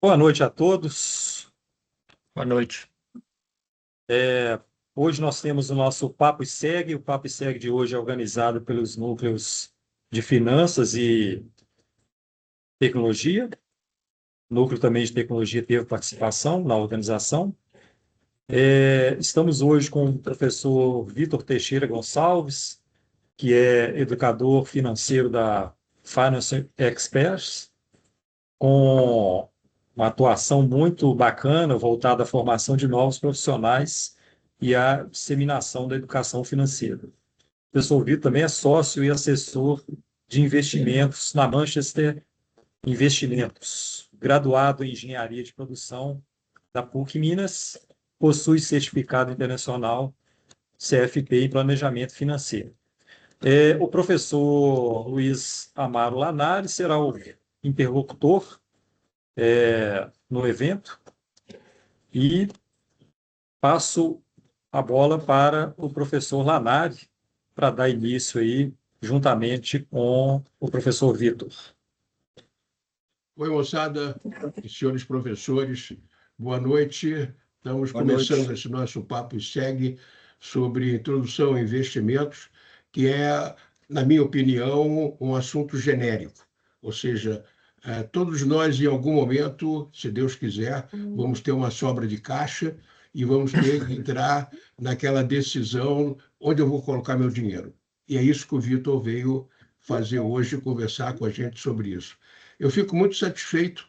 Boa noite a todos. Boa noite. Hoje nós temos o nosso Papo e Segue. O Papo e Segue de hoje é organizado pelos núcleos de Finanças e Tecnologia. O núcleo também de Tecnologia teve participação na organização. Estamos hoje com o professor Vitor Teixeira Gonçalves, que é educador financeiro da Finance Experts, com uma atuação muito bacana, voltada à formação de novos profissionais e à disseminação da educação financeira. O professor Vitor também é sócio e assessor de investimentos na Manchester Investimentos, graduado em Engenharia de Produção da PUC Minas, possui certificado internacional CFP em Planejamento Financeiro. O professor Luiz Amaro Lanari será o interlocutor no evento e passo a bola para o professor Lanari para dar início aí, juntamente com o professor Vitor. Oi, moçada e senhores professores, boa noite. Estamos Boa começando noite. esse nosso Papo e Segue sobre introdução a investimentos, que é, na minha opinião, um assunto genérico. Ou seja, todos nós, em algum momento, se Deus quiser, vamos ter uma sobra de caixa e vamos ter que entrar naquela decisão onde eu vou colocar meu dinheiro. E é isso que o Vitor veio fazer hoje, conversar com a gente sobre isso. Eu fico muito satisfeito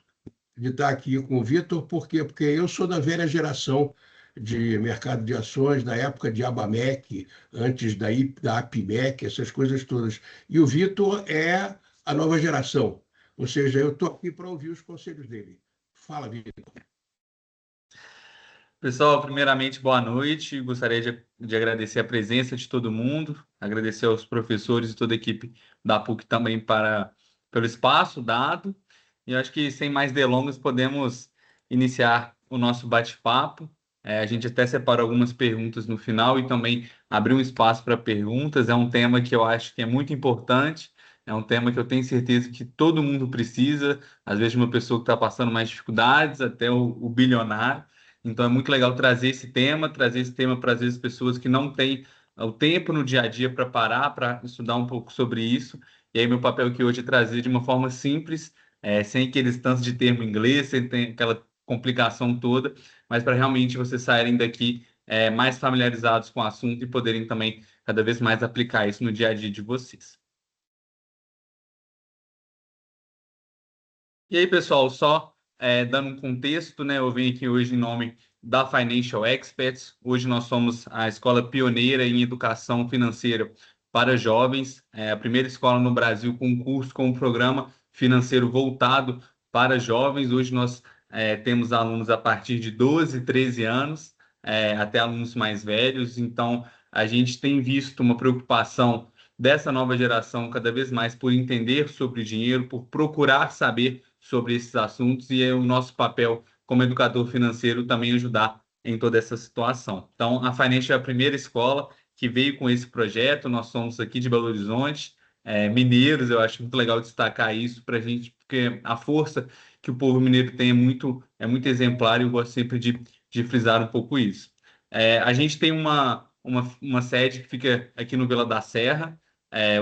de estar aqui com o Vitor, por quê? Porque eu sou da velha geração de mercado de ações, da época de Abamec, antes da Apimec, essas coisas todas. E o Vitor é a nova geração, ou seja, eu estou aqui para ouvir os conselhos dele. Fala, Vitor. Pessoal, primeiramente, boa noite. Gostaria de agradecer a presença de todo mundo, agradecer aos professores e toda a equipe da PUC também pelo espaço dado. E acho que, sem mais delongas, podemos iniciar o nosso bate-papo. A gente até separou algumas perguntas no final e também abriu um espaço para perguntas. É um tema que eu acho que é muito importante, é um tema que eu tenho certeza que todo mundo precisa, às vezes de uma pessoa que está passando mais dificuldades, até o bilionário. Então é muito legal trazer esse tema para às vezes pessoas que não têm o tempo no dia a dia para parar, para estudar um pouco sobre isso. E aí meu papel aqui hoje é trazer de uma forma simples, sem aqueles tantos de termo em inglês, sem ter aquela complicação toda, mas para realmente vocês saírem daqui mais familiarizados com o assunto e poderem também cada vez mais aplicar isso no dia a dia de vocês. E aí, pessoal, só dando um contexto, né? Eu venho aqui hoje em nome da Financial Experts. Hoje nós somos a escola pioneira em educação financeira para jovens, a primeira escola no Brasil com um curso com um programa financeiro voltado para jovens. Hoje nós temos alunos a partir de 12, 13 anos, até alunos mais velhos. Então, a gente tem visto uma preocupação dessa nova geração cada vez mais por entender sobre dinheiro, por procurar saber sobre esses assuntos, e é o nosso papel como educador financeiro também ajudar em toda essa situação. Então, a Financial é a primeira escola que veio com esse projeto. Nós somos aqui de Belo Horizonte, mineiros. Eu acho muito legal destacar isso para a gente, porque a força que o povo mineiro tem é muito exemplar, e eu gosto sempre de frisar um pouco isso. A gente tem uma sede que fica aqui no Vila da Serra.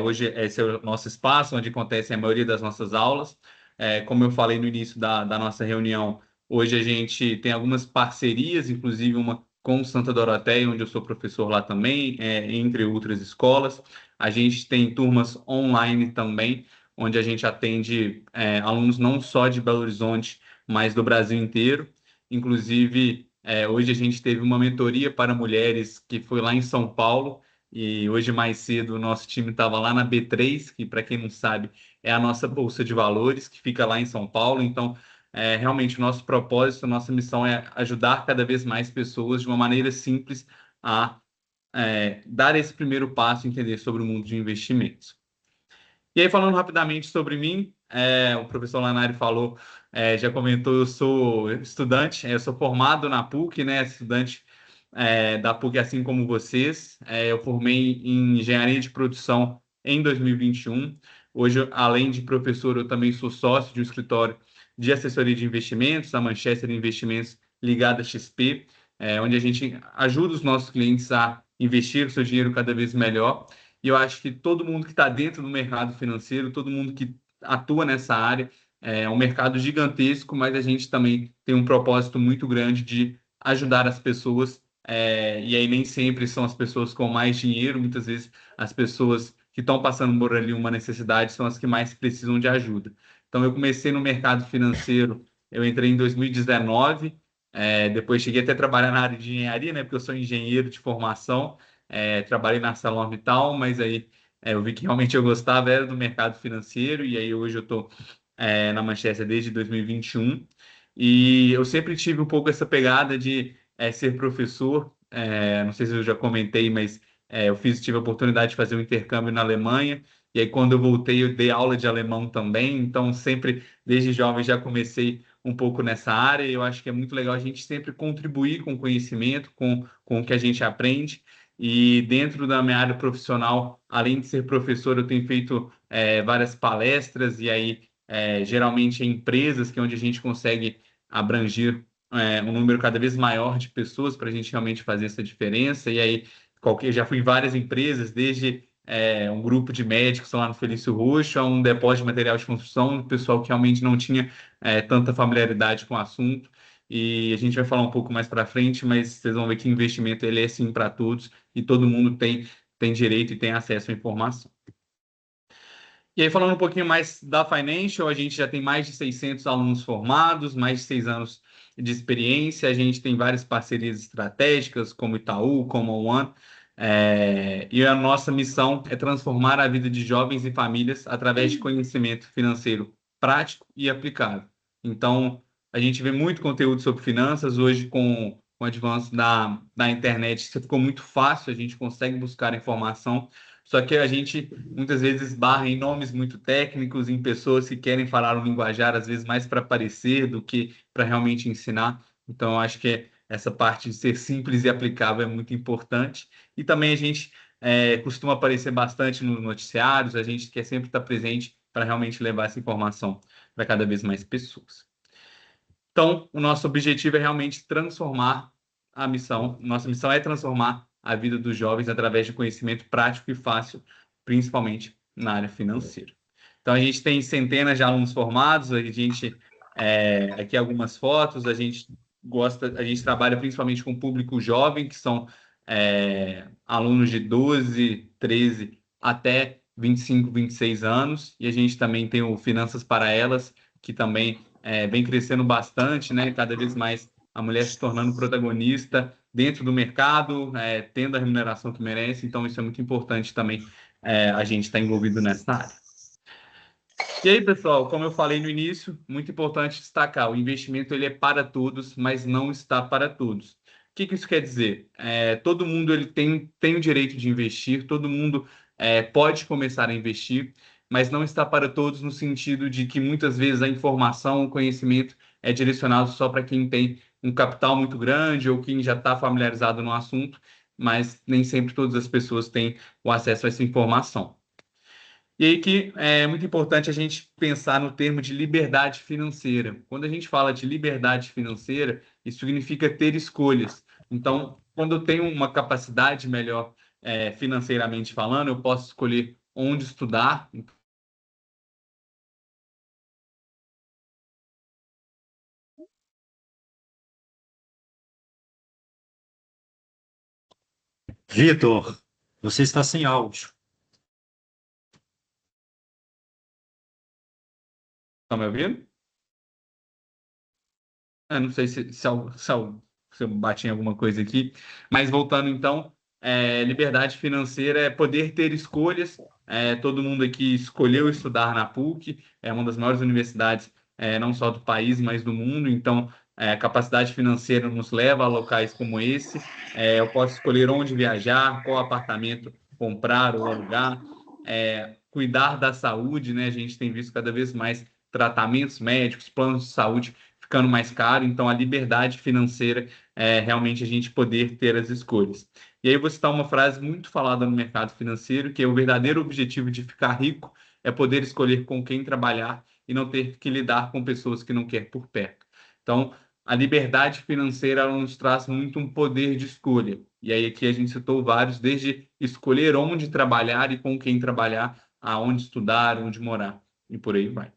Hoje esse é o nosso espaço onde acontece a maioria das nossas aulas. Como eu falei no início da nossa reunião, hoje a gente tem algumas parcerias, inclusive uma com Santa Doroteia, onde eu sou professor lá também, entre outras escolas. A gente tem turmas online também, onde a gente atende alunos não só de Belo Horizonte, mas do Brasil inteiro. Inclusive, hoje a gente teve uma mentoria para mulheres que foi lá em São Paulo, e hoje mais cedo o nosso time estava lá na B3, que, para quem não sabe, é a nossa Bolsa de Valores, que fica lá em São Paulo. Então, realmente, o nosso propósito, a nossa missão é ajudar cada vez mais pessoas de uma maneira simples a dar esse primeiro passo e entender sobre o mundo de investimentos. E aí, falando rapidamente sobre mim, o professor Lanari falou, já comentou, eu sou estudante, eu sou formado na PUC, né, estudante da PUC, assim como vocês. Eu formei em Engenharia de Produção em 2021. Hoje, além de professor, eu também sou sócio de um escritório de assessoria de investimentos, a Manchester Investimentos ligada à XP, onde a gente ajuda os nossos clientes a investir o seu dinheiro cada vez melhor. E eu acho que todo mundo que está dentro do mercado financeiro, todo mundo que atua nessa área, é um mercado gigantesco, mas a gente também tem um propósito muito grande de ajudar as pessoas, e aí nem sempre são as pessoas com mais dinheiro, muitas vezes as pessoas que estão passando por ali uma necessidade são as que mais precisam de ajuda. Então, eu comecei no mercado financeiro, eu entrei em 2019, depois cheguei até a trabalhar na área de engenharia, né, porque eu sou engenheiro de formação, trabalhei na ArcelorMittal, mas aí eu vi que realmente eu gostava era do mercado financeiro, e aí hoje eu estou na Manchester desde 2021, e eu sempre tive um pouco essa pegada de ser professor. Não sei se eu já comentei, mas tive a oportunidade de fazer um intercâmbio na Alemanha, e aí quando eu voltei eu dei aula de alemão também, então sempre, desde jovem, já comecei um pouco nessa área, e eu acho que é muito legal a gente sempre contribuir com conhecimento, com o que a gente aprende, e dentro da minha área profissional, além de ser professor, eu tenho feito várias palestras, e aí geralmente em empresas, que é onde a gente consegue abranger um número cada vez maior de pessoas para a gente realmente fazer essa diferença. E aí, já fui em várias empresas, desde um grupo de médicos lá no Felício Roxo, a um depósito de material de construção, pessoal que realmente não tinha tanta familiaridade com o assunto. E a gente vai falar um pouco mais para frente, mas vocês vão ver que investimento ele é sim para todos e todo mundo tem direito e tem acesso à informação. E aí, falando um pouquinho mais da Financial, a gente já tem mais de 600 alunos formados, mais de 6 anos de experiência, a gente tem várias parcerias estratégicas, como Itaú, como a One, e a nossa missão é transformar a vida de jovens e famílias através de conhecimento financeiro prático e aplicável. Então, a gente vê muito conteúdo sobre finanças, hoje com o avanço da internet, isso ficou muito fácil, a gente consegue buscar informação, só que a gente muitas vezes esbarra em nomes muito técnicos, em pessoas que querem falar um linguajar, às vezes mais para parecer do que para realmente ensinar. Então, eu acho que essa parte de ser simples e aplicável é muito importante. E também a gente costuma aparecer bastante nos noticiários, a gente quer sempre estar presente para realmente levar essa informação para cada vez mais pessoas. Então, o nosso objetivo é realmente transformar a missão. Nossa missão é transformar a vida dos jovens através de conhecimento prático e fácil, principalmente na área financeira. Então, a gente tem centenas de alunos formados, a gente, aqui algumas fotos, a gente trabalha principalmente com o público jovem, que são alunos de 12, 13 até 25, 26 anos, e a gente também tem o Finanças para Elas, que também vem crescendo bastante, né? Cada vez mais a mulher se tornando protagonista dentro do mercado, tendo a remuneração que merece. Então, isso é muito importante também, a gente estar envolvido nessa área. E aí, pessoal, como eu falei no início, muito importante destacar, o investimento ele é para todos, mas não está para todos. O que isso quer dizer? Todo mundo ele tem o direito de investir, todo mundo pode começar a investir, mas não está para todos no sentido de que muitas vezes a informação, o conhecimento é direcionado só para quem tem um capital muito grande ou quem já está familiarizado no assunto, mas nem sempre todas as pessoas têm o acesso a essa informação. E aí que é muito importante a gente pensar no termo de liberdade financeira. Quando a gente fala de liberdade financeira, isso significa ter escolhas. Então, quando eu tenho uma capacidade melhor financeiramente falando, eu posso escolher onde estudar. Vitor, você está sem áudio. Estão me ouvindo? Não sei se eu bati em alguma coisa aqui, mas voltando então, liberdade financeira é poder ter escolhas. Todo mundo aqui escolheu estudar na PUC, é uma das maiores universidades, não só do país, mas do mundo. Então, a capacidade financeira nos leva a locais como esse. Eu posso escolher onde viajar, qual apartamento comprar ou alugar, cuidar da saúde, né? A gente tem visto cada vez mais tratamentos médicos, planos de saúde ficando mais caro, então a liberdade financeira é realmente a gente poder ter as escolhas. E aí eu vou citar uma frase muito falada no mercado financeiro, que é o verdadeiro objetivo de ficar rico é poder escolher com quem trabalhar e não ter que lidar com pessoas que não quer por perto. Então, a liberdade financeira ela nos traz muito um poder de escolha. E aí aqui a gente citou vários, desde escolher onde trabalhar e com quem trabalhar, aonde estudar, onde morar, e por aí vai.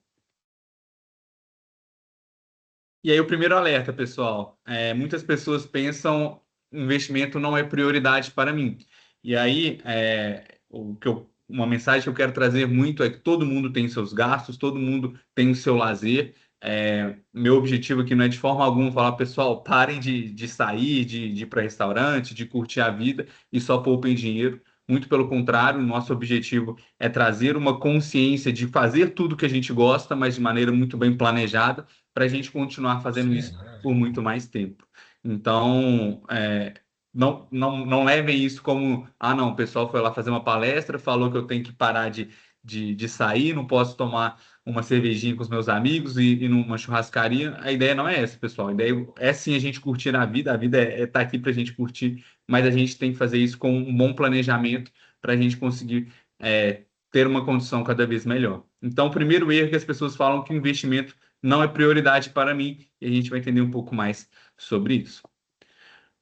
E aí o primeiro alerta, pessoal, muitas pessoas pensam investimento não é prioridade para mim. E aí uma mensagem que eu quero trazer muito é que todo mundo tem seus gastos, todo mundo tem o seu lazer. Meu objetivo aqui não é de forma alguma falar, pessoal, parem de sair, de ir para restaurante, de curtir a vida e só poupem dinheiro. Muito pelo contrário, o nosso objetivo é trazer uma consciência de fazer tudo que a gente gosta, mas de maneira muito bem planejada, para a gente continuar fazendo isso por muito mais tempo. Então, não levem isso como, não, o pessoal foi lá fazer uma palestra, falou que eu tenho que parar de sair, não posso tomar uma cervejinha com os meus amigos e ir numa churrascaria. A ideia não é essa, pessoal. A ideia é sim a gente curtir a vida é estar aqui para a gente curtir, mas a gente tem que fazer isso com um bom planejamento para a gente conseguir ter uma condição cada vez melhor. Então, o primeiro erro é que as pessoas falam que o investimento não é prioridade para mim, e a gente vai entender um pouco mais sobre isso.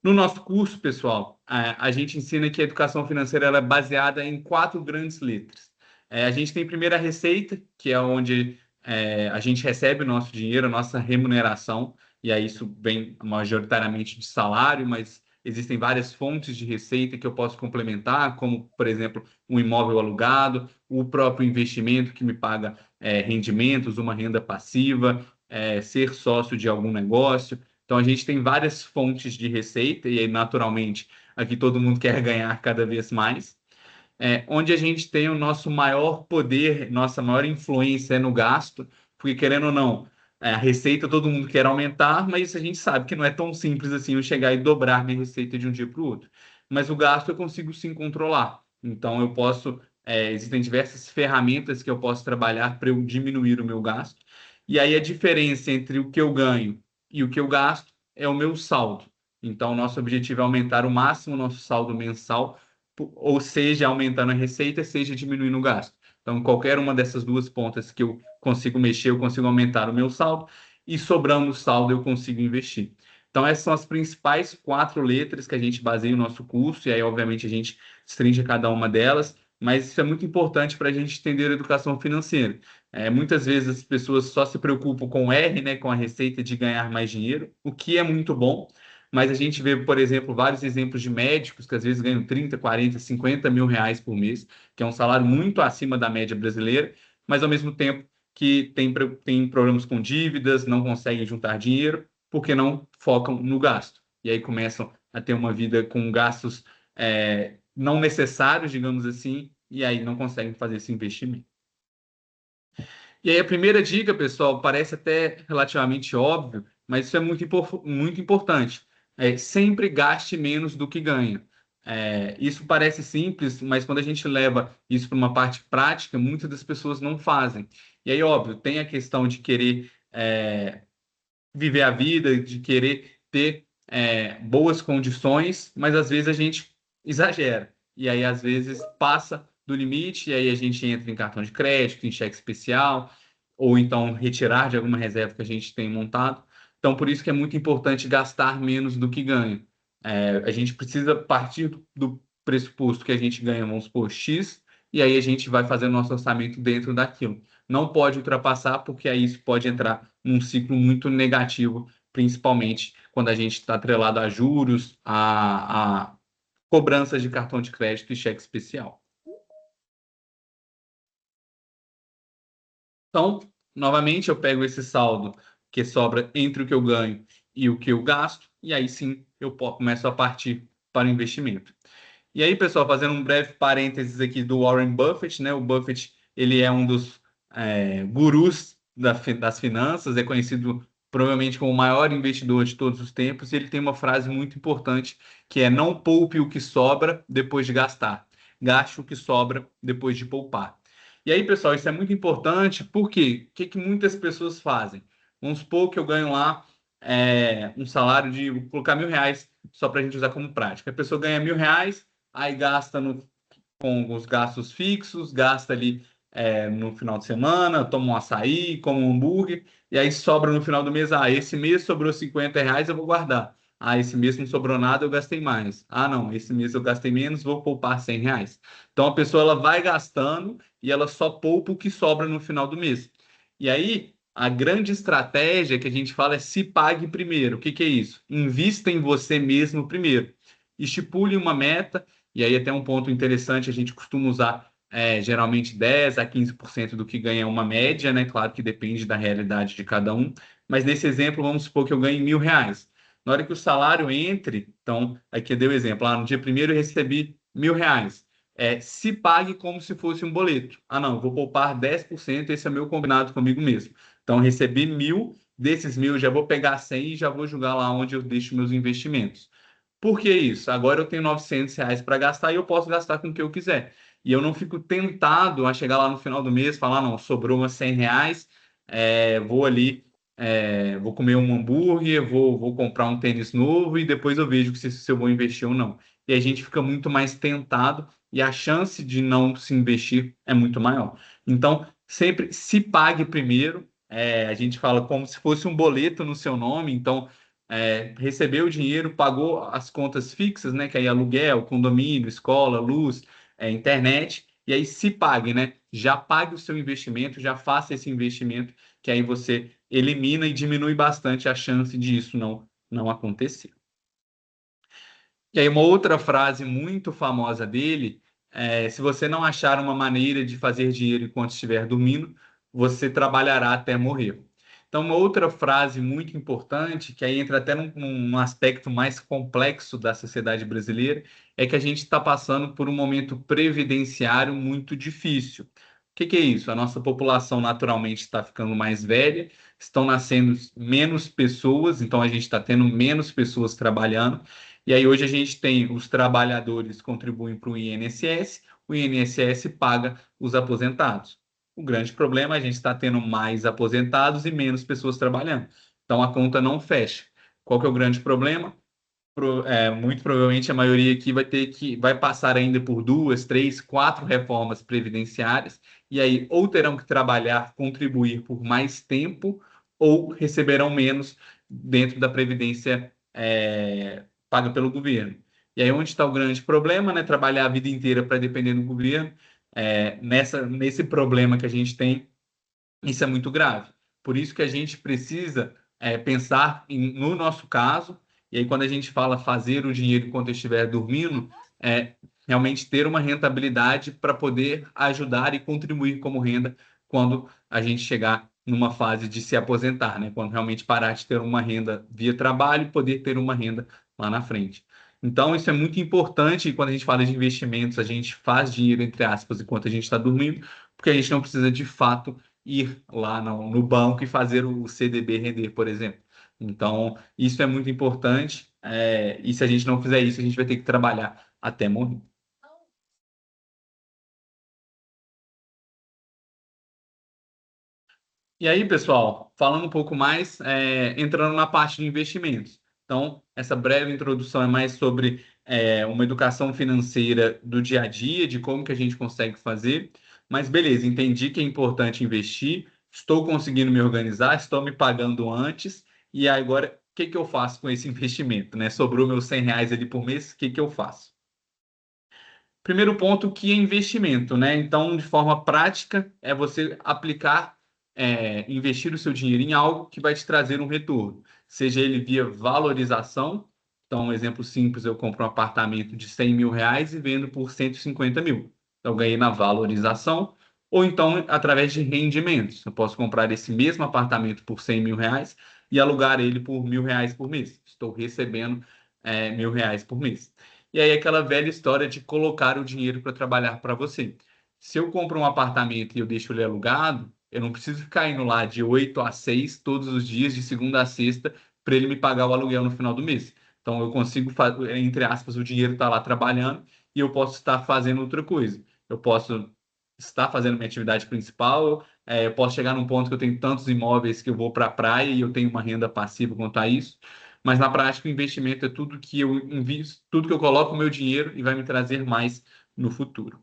No nosso curso, pessoal, a gente ensina que a educação financeira ela é baseada em 4 grandes letras. A gente tem primeiro a receita, que é onde a gente recebe o nosso dinheiro, a nossa remuneração, e aí isso vem majoritariamente de salário, mas existem várias fontes de receita que eu posso complementar, como, por exemplo, um imóvel alugado, o próprio investimento que me paga rendimentos, uma renda passiva, ser sócio de algum negócio. Então, a gente tem várias fontes de receita, e aí, naturalmente, aqui todo mundo quer ganhar cada vez mais. Onde a gente tem o nosso maior poder, nossa maior influência no gasto, porque, querendo ou não, a receita todo mundo quer aumentar, mas a gente sabe que não é tão simples assim eu chegar e dobrar minha receita de um dia para o outro. Mas o gasto eu consigo sim controlar. Então, eu posso. Existem diversas ferramentas que eu posso trabalhar para eu diminuir o meu gasto. E aí, a diferença entre o que eu ganho e o que eu gasto é o meu saldo. Então, nosso objetivo é aumentar o máximo o nosso saldo mensal, ou seja, aumentando a receita, seja diminuindo o gasto. Então, qualquer uma dessas duas pontas que eu consigo mexer, eu consigo aumentar o meu saldo, e sobrando o saldo, eu consigo investir. Então, essas são as principais 4 letras que a gente baseia o nosso curso, e aí, obviamente, a gente stringe cada uma delas, mas isso é muito importante para a gente entender a educação financeira. Muitas vezes as pessoas só se preocupam com o R, né, com a receita de ganhar mais dinheiro, o que é muito bom, mas a gente vê, por exemplo, vários exemplos de médicos que às vezes ganham 30, 40, 50 mil reais por mês, que é um salário muito acima da média brasileira, mas ao mesmo tempo que tem problemas com dívidas, não conseguem juntar dinheiro, porque não focam no gasto. E aí começam a ter uma vida com gastos não necessários, digamos assim, e aí não conseguem fazer esse investimento. E aí a primeira dica, pessoal, parece até relativamente óbvio, mas isso é muito importante. Sempre gaste menos do que ganha. Isso parece simples, mas quando a gente leva isso para uma parte prática, muitas das pessoas não fazem. E aí, óbvio, tem a questão de querer viver a vida, de querer ter boas condições, mas às vezes a gente exagera. E aí, às vezes, passa do limite, e aí a gente entra em cartão de crédito, em cheque especial, ou então retirar de alguma reserva que a gente tem montado. Então, por isso que é muito importante gastar menos do que ganha. A gente precisa partir do pressuposto que a gente ganha, vamos supor, X, e aí a gente vai fazer o nosso orçamento dentro daquilo. Não pode ultrapassar, porque aí isso pode entrar num ciclo muito negativo, principalmente quando a gente está atrelado a juros, a cobranças de cartão de crédito e cheque especial. Então, novamente, eu pego esse saldo que sobra entre o que eu ganho e o que eu gasto, e aí sim eu começo a partir para o investimento. E aí, pessoal, fazendo um breve parênteses aqui do Warren Buffett, né? O Buffett, ele é um dos gurus das finanças, é conhecido provavelmente como o maior investidor de todos os tempos, e ele tem uma frase muito importante, que é: não poupe o que sobra depois de gastar, gaste o que sobra depois de poupar. E aí, pessoal, isso é muito importante, porque o que muitas pessoas fazem? Vamos supor que eu ganho lá um salário de, vou colocar R$ 1.000, só para a gente usar como prática. A pessoa ganha R$ 1.000, aí gasta com os gastos fixos, gasta ali no final de semana, tomo um açaí, como um hambúrguer, e aí sobra no final do mês, esse mês sobrou R$ 50, eu vou guardar. Esse mês não sobrou nada, eu gastei mais. Não, esse mês eu gastei menos, vou poupar R$ 100. Então a pessoa ela vai gastando e ela só poupa o que sobra no final do mês. E aí, a grande estratégia que a gente fala é se pague primeiro. O que que é isso? Invista em você mesmo primeiro. Estipule uma meta, e aí até um ponto interessante, a gente costuma usar geralmente 10 a 15% do que ganha uma média, né? Claro que depende da realidade de cada um, mas nesse exemplo, vamos supor que eu ganhe R$ 1.000. Na hora que o salário entre, então, aqui eu dei o exemplo, no dia primeiro eu recebi R$ 1.000. Se pague como se fosse um boleto. Não, eu vou poupar 10%, esse é meu combinado comigo mesmo. Então, eu recebi 1.000, desses 1.000 eu já vou pegar 100 e já vou jogar lá onde eu deixo meus investimentos. Por que isso? Agora eu tenho R$ 900 para gastar e eu posso gastar com o que eu quiser. E eu não fico tentado a chegar lá no final do mês e falar, não, sobrou umas R$ 100, vou ali, vou comer um hambúrguer, vou comprar um tênis novo e depois eu vejo se eu vou investir ou não. E a gente fica muito mais tentado e a chance de não se investir é muito maior. Então, sempre se pague primeiro. A gente fala como se fosse um boleto no seu nome. Então, recebeu o dinheiro, pagou as contas fixas, né? Que aí aluguel, condomínio, escola, luz, internet. E aí se pague, né? Já pague o seu investimento, já faça esse investimento, que aí você elimina e diminui bastante a chance disso não acontecer. E aí, uma outra frase muito famosa dele se você não achar uma maneira de fazer dinheiro enquanto estiver dormindo, você trabalhará até morrer. Então, uma outra frase muito importante, que aí entra até num aspecto mais complexo da sociedade brasileira, é que a gente está passando por um momento previdenciário muito difícil. O que que é isso? A nossa população naturalmente está ficando mais velha, estão nascendo menos pessoas, então a gente está tendo menos pessoas trabalhando. E aí hoje a gente tem os trabalhadores contribuem para o INSS paga os aposentados. O grande problema é a gente está tendo mais aposentados e menos pessoas trabalhando. Então a conta não fecha. Qual que é o grande problema? Muito provavelmente a maioria aqui vai passar ainda por 2, 3, 4 reformas previdenciárias, e aí ou terão que trabalhar, contribuir por mais tempo, ou receberão menos dentro da previdência paga pelo governo. E aí onde está o grande problema, né? Trabalhar a vida inteira para depender do governo, nesse problema que a gente tem, isso é muito grave. Por isso que a gente precisa pensar no nosso caso, e aí quando a gente fala fazer o dinheiro enquanto eu estiver dormindo, realmente ter uma rentabilidade para poder ajudar e contribuir como renda quando a gente chegar numa fase de se aposentar, né? Quando realmente parar de ter uma renda via trabalho e poder ter uma renda lá na frente. Então, isso é muito importante e quando a gente fala de investimentos, a gente faz dinheiro, entre aspas, enquanto a gente está dormindo, porque a gente não precisa de fato ir lá no banco e fazer o CDB render, por exemplo. Então, isso é muito importante, e se a gente não fizer isso, a gente vai ter que trabalhar até morrer. E aí, pessoal, falando um pouco mais, entrando na parte de investimentos. Então, essa breve introdução é mais sobre uma educação financeira do dia a dia, de como que a gente consegue fazer. Mas beleza, entendi que é importante investir, estou conseguindo me organizar, estou me pagando antes, e agora o que que eu faço com esse investimento, né? Sobrou meus R$ 100 ali por mês, o que que eu faço? Primeiro ponto, que é investimento, né? Então, de forma prática, é você aplicar, investir o seu dinheiro em algo que vai te trazer um retorno, seja ele via valorização. Então, um exemplo simples, eu compro um apartamento de R$ 100.000 e vendo por 150 mil. Então, eu ganhei na valorização, ou então através de rendimentos. Eu posso comprar esse mesmo apartamento por R$ 100.000 e alugar ele por R$ 1.000 por mês. Estou recebendo R$ 1.000 por mês. E aí aquela velha história de colocar o dinheiro para trabalhar para você. Se eu compro um apartamento e eu deixo ele alugado, eu não preciso ficar indo lá de 8 a 6 todos os dias, de segunda a sexta, para ele me pagar o aluguel no final do mês. Então eu consigo, entre aspas, o dinheiro está lá trabalhando e eu posso estar fazendo outra coisa. Eu posso estar fazendo minha atividade principal, eu posso chegar num ponto que eu tenho tantos imóveis que eu vou para a praia e eu tenho uma renda passiva quanto a isso. Mas na prática, o investimento é tudo que eu invisto, tudo que eu coloco o meu dinheiro e vai me trazer mais no futuro.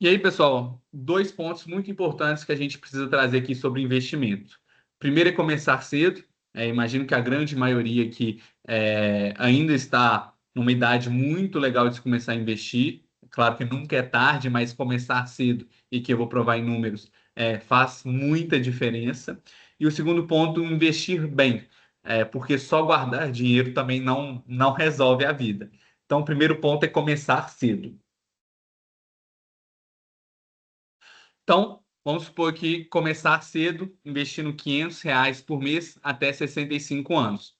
E aí, pessoal, dois pontos muito importantes que a gente precisa trazer aqui sobre investimento. Primeiro é começar cedo. Imagino que a grande maioria aqui ainda está numa idade muito legal de se começar a investir. Claro que nunca é tarde, mas começar cedo, e que eu vou provar em números, faz muita diferença. E o segundo ponto, investir bem, porque só guardar dinheiro também não resolve a vida. Então, o primeiro ponto é começar cedo. Então, vamos supor que começar cedo, investindo R$ 500 por mês até 65 anos.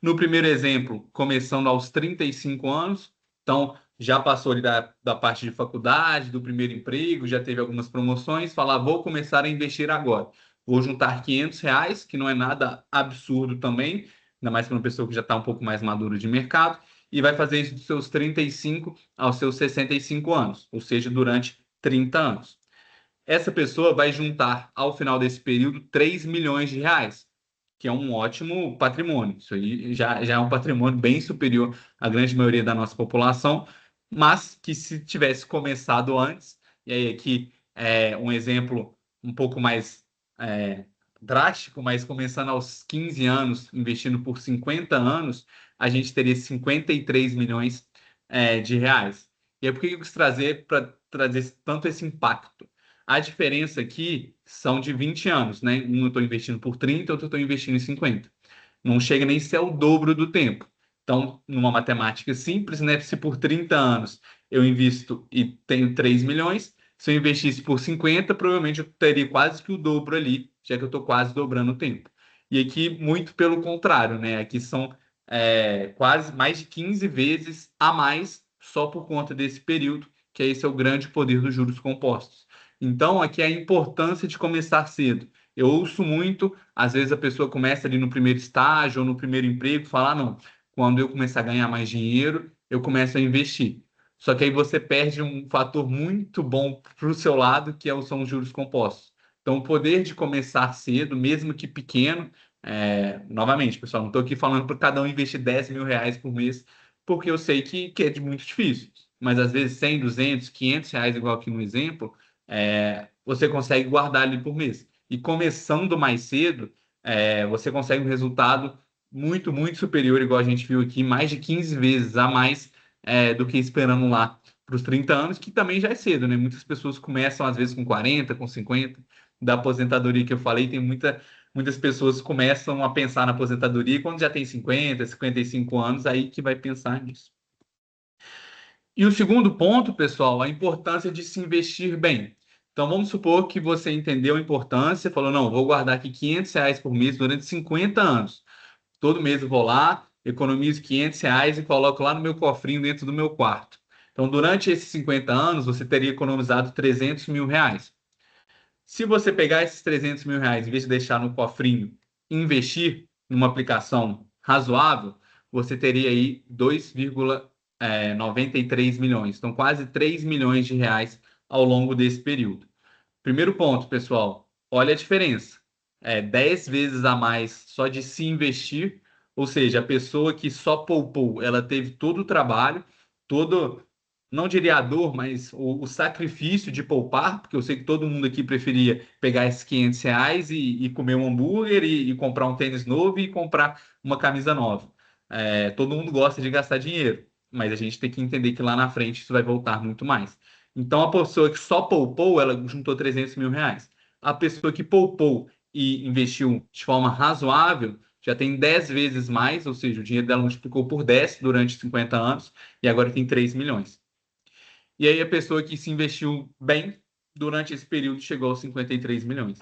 No primeiro exemplo, começando aos 35 anos, então já passou ali da parte de faculdade, do primeiro emprego, já teve algumas promoções, falar, vou começar a investir agora. Vou juntar R$ 500, que não é nada absurdo também, ainda mais para uma pessoa que já está um pouco mais madura de mercado, e vai fazer isso dos seus 35 aos seus 65 anos, ou seja, durante 30 anos. Essa pessoa vai juntar, ao final desse período, R$ 3 milhões, que é um ótimo patrimônio. Isso aí já é um patrimônio bem superior à grande maioria da nossa população, mas que se tivesse começado antes, e aí aqui é um exemplo um pouco mais é, drástico, mas começando aos 15 anos, investindo por 50 anos, a gente teria 53 milhões de reais. E aí, por que eu quis trazer para trazer tanto esse impacto? A diferença aqui são de 20 anos, né? Um eu estou investindo por 30, outro eu estou investindo em 50. Não chega nem a ser o dobro do tempo. Então, numa matemática simples, né? Se por 30 anos eu invisto e tenho 3 milhões, se eu investisse por 50, provavelmente eu teria quase que o dobro ali, já que eu estou quase dobrando o tempo. E aqui, muito pelo contrário, né? Aqui são quase mais de 15 vezes a mais só por conta desse período, que esse é o grande poder dos juros compostos. Então, aqui é a importância de começar cedo. Eu ouço muito, às vezes a pessoa começa ali no primeiro estágio ou no primeiro emprego, falar, não, quando eu começar a ganhar mais dinheiro, eu começo a investir. Só que aí você perde um fator muito bom para o seu lado, são os juros compostos. Então, o poder de começar cedo, mesmo que pequeno, novamente, pessoal, não estou aqui falando para cada um investir R$ 10 mil por mês, porque eu sei que é muito difícil. Mas às vezes 100, 200, R$ 500, igual aqui no exemplo, você consegue guardar ali por mês. E começando mais cedo, você consegue um resultado muito, muito superior, igual a gente viu aqui, mais de 15 vezes a mais do que esperando lá para os 30 anos, que também já é cedo, né? Muitas pessoas começam, às vezes, com 40, com 50. Da aposentadoria que eu falei, muitas pessoas começam a pensar na aposentadoria quando já tem 50, 55 anos, aí que vai pensar nisso. E o segundo ponto, pessoal, a importância de se investir bem. Então, vamos supor que você entendeu a importância, falou, não, vou guardar aqui R$ 500 por mês durante 50 anos. Todo mês eu vou lá, economizo R$ 500 e coloco lá no meu cofrinho dentro do meu quarto. Então, durante esses 50 anos, você teria economizado R$ 300 mil. Se você pegar esses R$ 300 mil, em vez de deixar no cofrinho e investir numa aplicação razoável, você teria aí 2,93 milhões. Então, quase R$ 3 milhões ao longo desse período. Primeiro ponto, pessoal, olha a diferença. 10 vezes a mais só de se investir, ou seja, a pessoa que só poupou, ela teve todo o trabalho, todo, não diria a dor, mas o sacrifício de poupar, porque eu sei que todo mundo aqui preferia pegar esses R$ 500 e comer um hambúrguer e comprar um tênis novo e comprar uma camisa nova. Todo mundo gosta de gastar dinheiro, mas a gente tem que entender que lá na frente isso vai voltar muito mais. Então, a pessoa que só poupou, ela juntou R$ 300 mil. A pessoa que poupou e investiu de forma razoável já tem 10 vezes mais, ou seja, o dinheiro dela multiplicou por 10 durante 50 anos e agora tem 3 milhões. E aí, a pessoa que se investiu bem durante esse período chegou aos 53 milhões.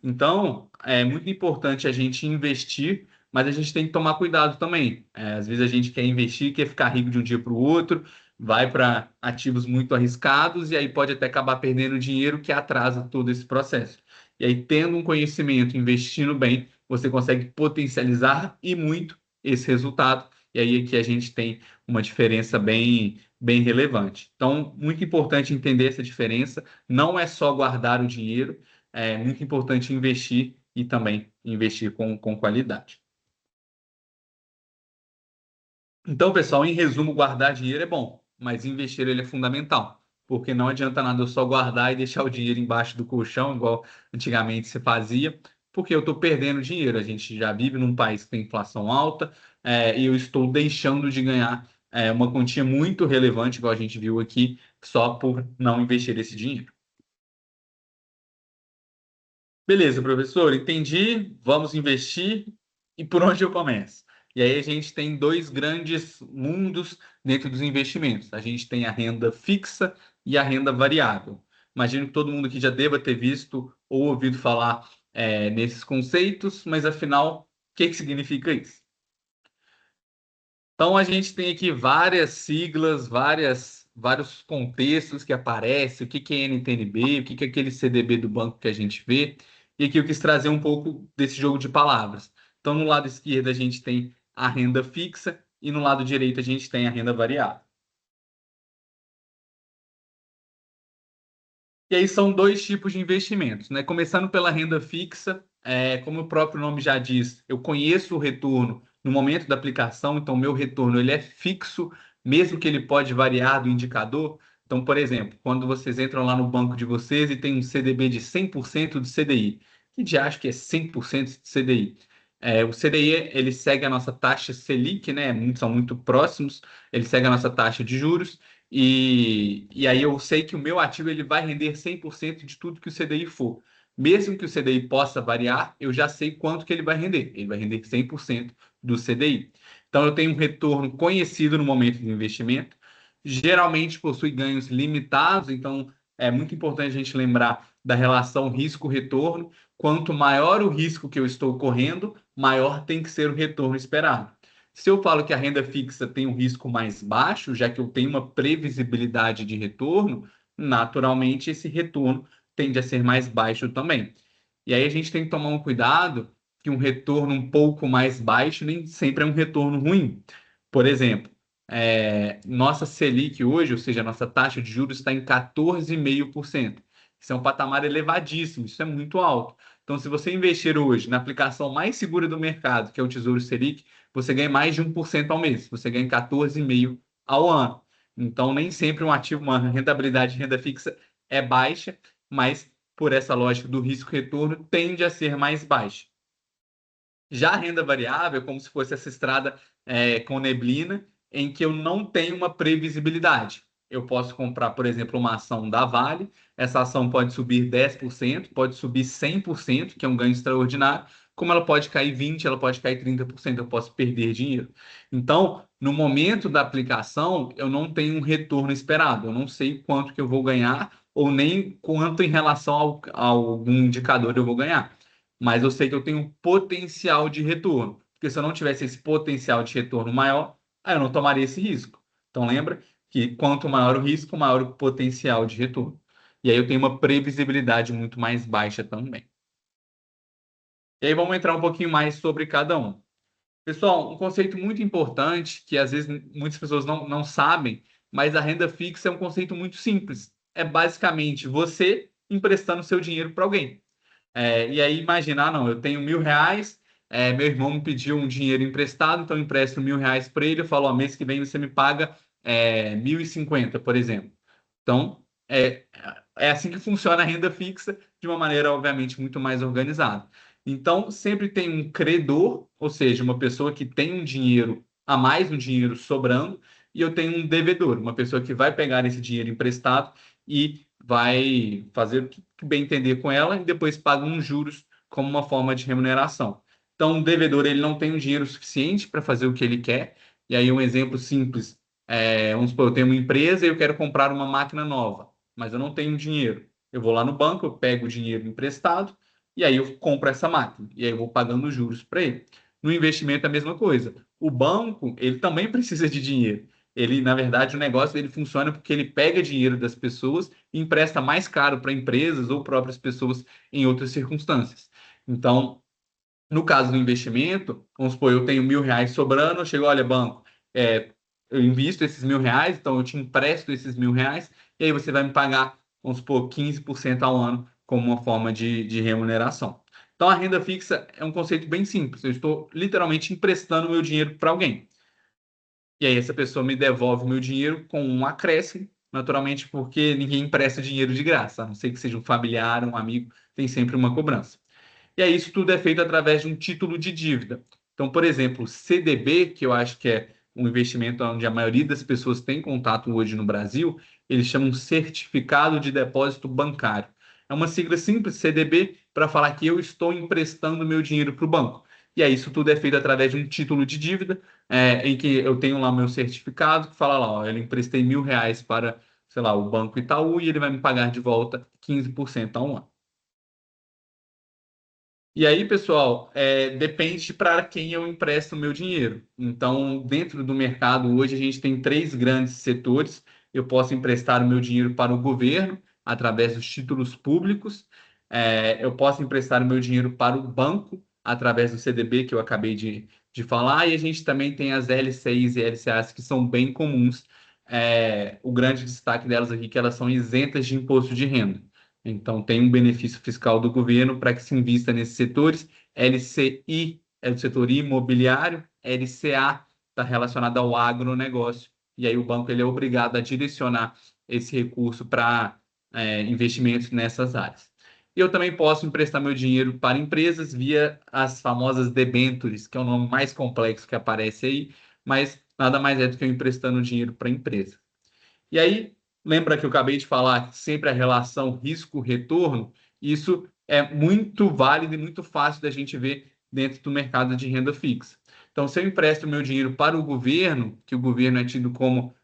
Então, é muito importante a gente investir, mas a gente tem que tomar cuidado também. Às vezes a gente quer investir, quer ficar rico de um dia para o outro, vai para ativos muito arriscados e aí pode até acabar perdendo dinheiro que atrasa todo esse processo. E aí, tendo um conhecimento, investindo bem, você consegue potencializar e muito esse resultado. E aí aqui a gente tem uma diferença bem relevante. Então, muito importante entender essa diferença. Não é só guardar o dinheiro, é muito importante investir e também investir com qualidade. Então, pessoal, em resumo, guardar dinheiro é bom, mas investir ele é fundamental. porque não adianta nada eu só guardar e deixar o dinheiro embaixo do colchão, igual antigamente se fazia, porque eu estou perdendo dinheiro. A gente já vive num país que tem inflação alta, e eu estou deixando de ganhar uma quantia muito relevante, igual a gente viu aqui, só por não investir esse dinheiro. Beleza, professor, entendi. Vamos investir. E por onde eu começo? E aí a gente tem dois grandes mundos dentro dos investimentos. A gente tem a renda fixa e a renda variável. Imagino que todo mundo aqui já deva ter visto ou ouvido falar nesses conceitos, mas afinal, o que significa isso? Então a gente tem aqui várias siglas, vários contextos que aparecem, o que é NTNB, o que é aquele CDB do banco que a gente vê, e aqui eu quis trazer um pouco desse jogo de palavras. Então no lado esquerdo a gente tem a renda fixa e no lado direito a gente tem a renda variável. E aí são dois tipos de investimentos, né? Começando pela renda fixa, como o próprio nome já diz, eu conheço o retorno no momento da aplicação, então meu retorno ele é fixo, mesmo que ele pode variar do indicador. Então, por exemplo, quando vocês entram lá no banco de vocês e tem um CDB de 100% de CDI, que já acho que é 100% de CDI. O CDI ele segue a nossa taxa Selic, né? São muito próximos, ele segue a nossa taxa de juros. E aí eu sei que o meu ativo ele vai render 100% de tudo que o CDI for. Mesmo que o CDI possa variar, eu já sei quanto que ele vai render. Ele vai render 100% do CDI. Então eu tenho um retorno conhecido no momento de investimento. Geralmente possui ganhos limitados, então é muito importante a gente lembrar da relação risco-retorno. Quanto maior o risco que eu estou correndo, maior tem que ser o retorno esperado. Se eu falo que a renda fixa tem um risco mais baixo, já que eu tenho uma previsibilidade de retorno, naturalmente esse retorno tende a ser mais baixo também. E aí a gente tem que tomar um cuidado que um retorno um pouco mais baixo nem sempre é um retorno ruim. Por exemplo, nossa Selic hoje, ou seja, a nossa taxa de juros está em 14,5%. Isso é um patamar elevadíssimo, isso é muito alto. Então, se você investir hoje na aplicação mais segura do mercado, que é o Tesouro Selic, você ganha mais de 1% ao mês, você ganha 14,5% ao ano. Então, nem sempre um ativo, uma rentabilidade de renda fixa é baixa, mas por essa lógica do risco-retorno, tende a ser mais baixa. Já a renda variável é como se fosse essa estrada com neblina, em que eu não tenho uma previsibilidade. Eu posso comprar, por exemplo, uma ação da Vale, essa ação pode subir 10%, pode subir 100%, que é um ganho extraordinário, como ela pode cair 20%, ela pode cair 30%, eu posso perder dinheiro. Então, no momento da aplicação, eu não tenho um retorno esperado, eu não sei quanto que eu vou ganhar ou nem quanto em relação a algum indicador eu vou ganhar, mas eu sei que eu tenho um potencial de retorno. Porque se eu não tivesse esse potencial de retorno maior, aí eu não tomaria esse risco. Então lembra que quanto maior o risco, maior o potencial de retorno. E aí eu tenho uma previsibilidade muito mais baixa também. E aí vamos entrar um pouquinho mais sobre cada um. Pessoal, um conceito muito importante que às vezes muitas pessoas não sabem, mas a renda fixa é um conceito muito simples. É basicamente você emprestando seu dinheiro para alguém. E aí imaginar, não, eu tenho R$ 1.000, meu irmão me pediu um dinheiro emprestado, então eu empresto R$ 1.000 para ele, eu falo, ó, mês que vem você me paga 1.050, por exemplo. Então, é assim que funciona a renda fixa, de uma maneira, obviamente, muito mais organizada. Então, sempre tem um credor, ou seja, uma pessoa que tem um dinheiro a mais, um dinheiro sobrando, e eu tenho um devedor, uma pessoa que vai pegar esse dinheiro emprestado e vai fazer o que bem entender com ela e depois paga uns juros como uma forma de remuneração. Então, o devedor ele não tem um dinheiro suficiente para fazer o que ele quer. E aí, um exemplo simples, vamos supor, eu tenho uma empresa e eu quero comprar uma máquina nova, mas eu não tenho dinheiro. Eu vou lá no banco, eu pego o dinheiro emprestado e aí eu compro essa máquina. E aí eu vou pagando juros para ele. No investimento é a mesma coisa. O banco, ele também precisa de dinheiro. Ele, na verdade, o negócio ele funciona porque ele pega dinheiro das pessoas e empresta mais caro para empresas ou próprias pessoas em outras circunstâncias. Então, no caso do investimento, vamos supor, eu tenho R$ 1.000 sobrando, eu chego, olha, banco, eu invisto esses R$ 1.000, então eu te empresto esses R$ 1.000, e aí você vai me pagar, vamos supor, 15% ao ano como uma forma de remuneração. Então, a renda fixa é um conceito bem simples. Eu estou literalmente emprestando meu dinheiro para alguém. E aí essa pessoa me devolve o meu dinheiro com um acréscimo, naturalmente porque ninguém empresta dinheiro de graça, a não ser que seja um familiar, um amigo, tem sempre uma cobrança. E aí isso tudo é feito através de um título de dívida. Então, por exemplo, o CDB, que eu acho que é um investimento onde a maioria das pessoas tem contato hoje no Brasil, eles chamam Certificado de Depósito Bancário. É uma sigla simples, CDB, para falar que eu estou emprestando meu dinheiro para o banco. E aí isso tudo é feito através de um título de dívida, em que eu tenho lá meu certificado, que fala lá, ó, eu emprestei R$ 1.000 para, sei lá, o Banco Itaú e ele vai me pagar de volta 15% ao ano. E aí, pessoal, depende para quem eu empresto o meu dinheiro. Então, dentro do mercado, hoje a gente tem três grandes setores. Eu posso emprestar o meu dinheiro para o governo, através dos títulos públicos. Eu posso emprestar o meu dinheiro para o banco, através do CDB, que eu acabei de falar. E a gente também tem as LCIs e LCAs, que são bem comuns. O grande destaque delas aqui é que elas são isentas de imposto de renda. Então, tem um benefício fiscal do governo para que se invista nesses setores. LCI é do setor imobiliário, LCA está relacionado ao agronegócio. E aí o banco ele é obrigado a direcionar esse recurso para investimentos nessas áreas. Eu também posso emprestar meu dinheiro para empresas via as famosas debêntures, que é o nome mais complexo que aparece aí, mas nada mais é do que eu emprestando dinheiro para a empresa. E aí, lembra que eu acabei de falar que sempre a relação risco-retorno, isso é muito válido e muito fácil da gente ver dentro do mercado de renda fixa. Então, se eu empresto meu dinheiro para o governo, que o governo é tido como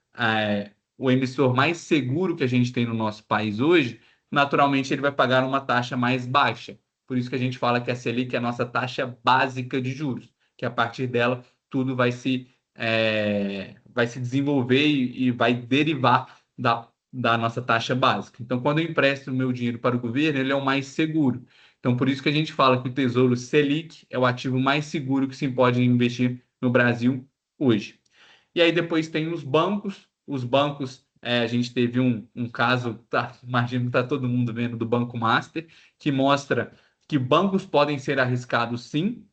o emissor mais seguro que a gente tem no nosso país hoje, naturalmente ele vai pagar uma taxa mais baixa. Por isso que a gente fala que a Selic é a nossa taxa básica de juros, que a partir dela tudo vai se desenvolver e vai derivar da nossa taxa básica. Então, quando eu empresto o meu dinheiro para o governo, ele é o mais seguro. Então, por isso que a gente fala que o Tesouro Selic é o ativo mais seguro que se pode investir no Brasil hoje. E aí depois tem os bancos. Os bancos, a gente teve um caso, imagino que está todo mundo vendo, do Banco Master, que mostra que bancos podem ser arriscados sim,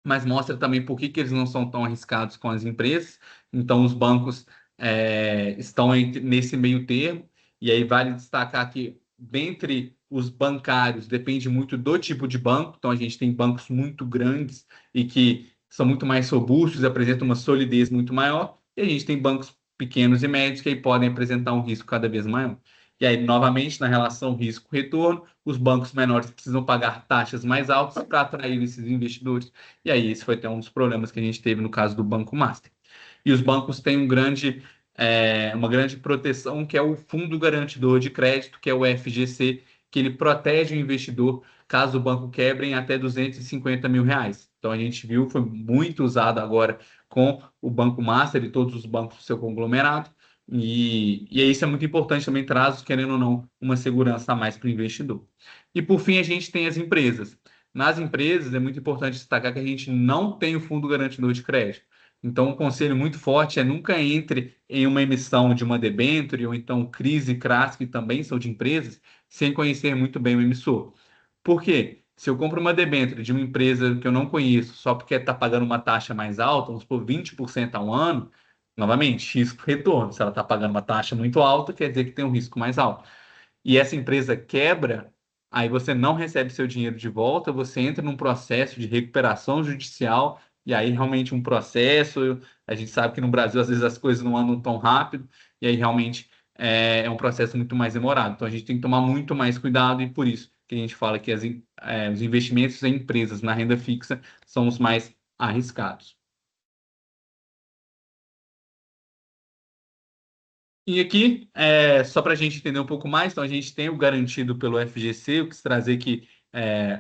mas mostra também por que eles não são tão arriscados com as empresas. Então, os bancos estão nesse meio termo, e aí vale destacar que, dentre os bancários, depende muito do tipo de banco. Então, a gente tem bancos muito grandes e que são muito mais robustos, apresentam uma solidez muito maior, e a gente tem bancos pequenos e médios que aí podem apresentar um risco cada vez maior. E aí, novamente, na relação risco-retorno, os bancos menores precisam pagar taxas mais altas para atrair esses investidores. E aí, esse foi até um dos problemas que a gente teve no caso do Banco Master. E os bancos têm uma grande proteção, que é o Fundo Garantidor de Crédito, que é o FGC, que ele protege o investidor caso o banco quebre em até R$ 250 mil. Então, a gente viu, foi muito usado agora com o Banco Master e todos os bancos do seu conglomerado. E isso é muito importante também, traz, querendo ou não, uma segurança a mais para o investidor. E, por fim, a gente tem as empresas. Nas empresas, é muito importante destacar que a gente não tem o fundo garantidor de crédito. Então, um conselho muito forte é nunca entre em uma emissão de uma debênture ou então CRIs, CRAs, que também são de empresas, sem conhecer muito bem o emissor. Por quê? Se eu compro uma debênture de uma empresa que eu não conheço só porque está pagando uma taxa mais alta, vamos supor 20% ao ano, novamente, risco-retorno. Se ela está pagando uma taxa muito alta, quer dizer que tem um risco mais alto. E essa empresa quebra, aí você não recebe seu dinheiro de volta, você entra num processo de recuperação judicial, e aí realmente um processo, a gente sabe que no Brasil às vezes as coisas não andam tão rápido, e aí realmente é um processo muito mais demorado. Então a gente tem que tomar muito mais cuidado, e por isso que a gente fala que os investimentos em empresas na renda fixa são os mais arriscados. E aqui, só para a gente entender um pouco mais, então a gente tem o garantido pelo FGC, eu quis trazer que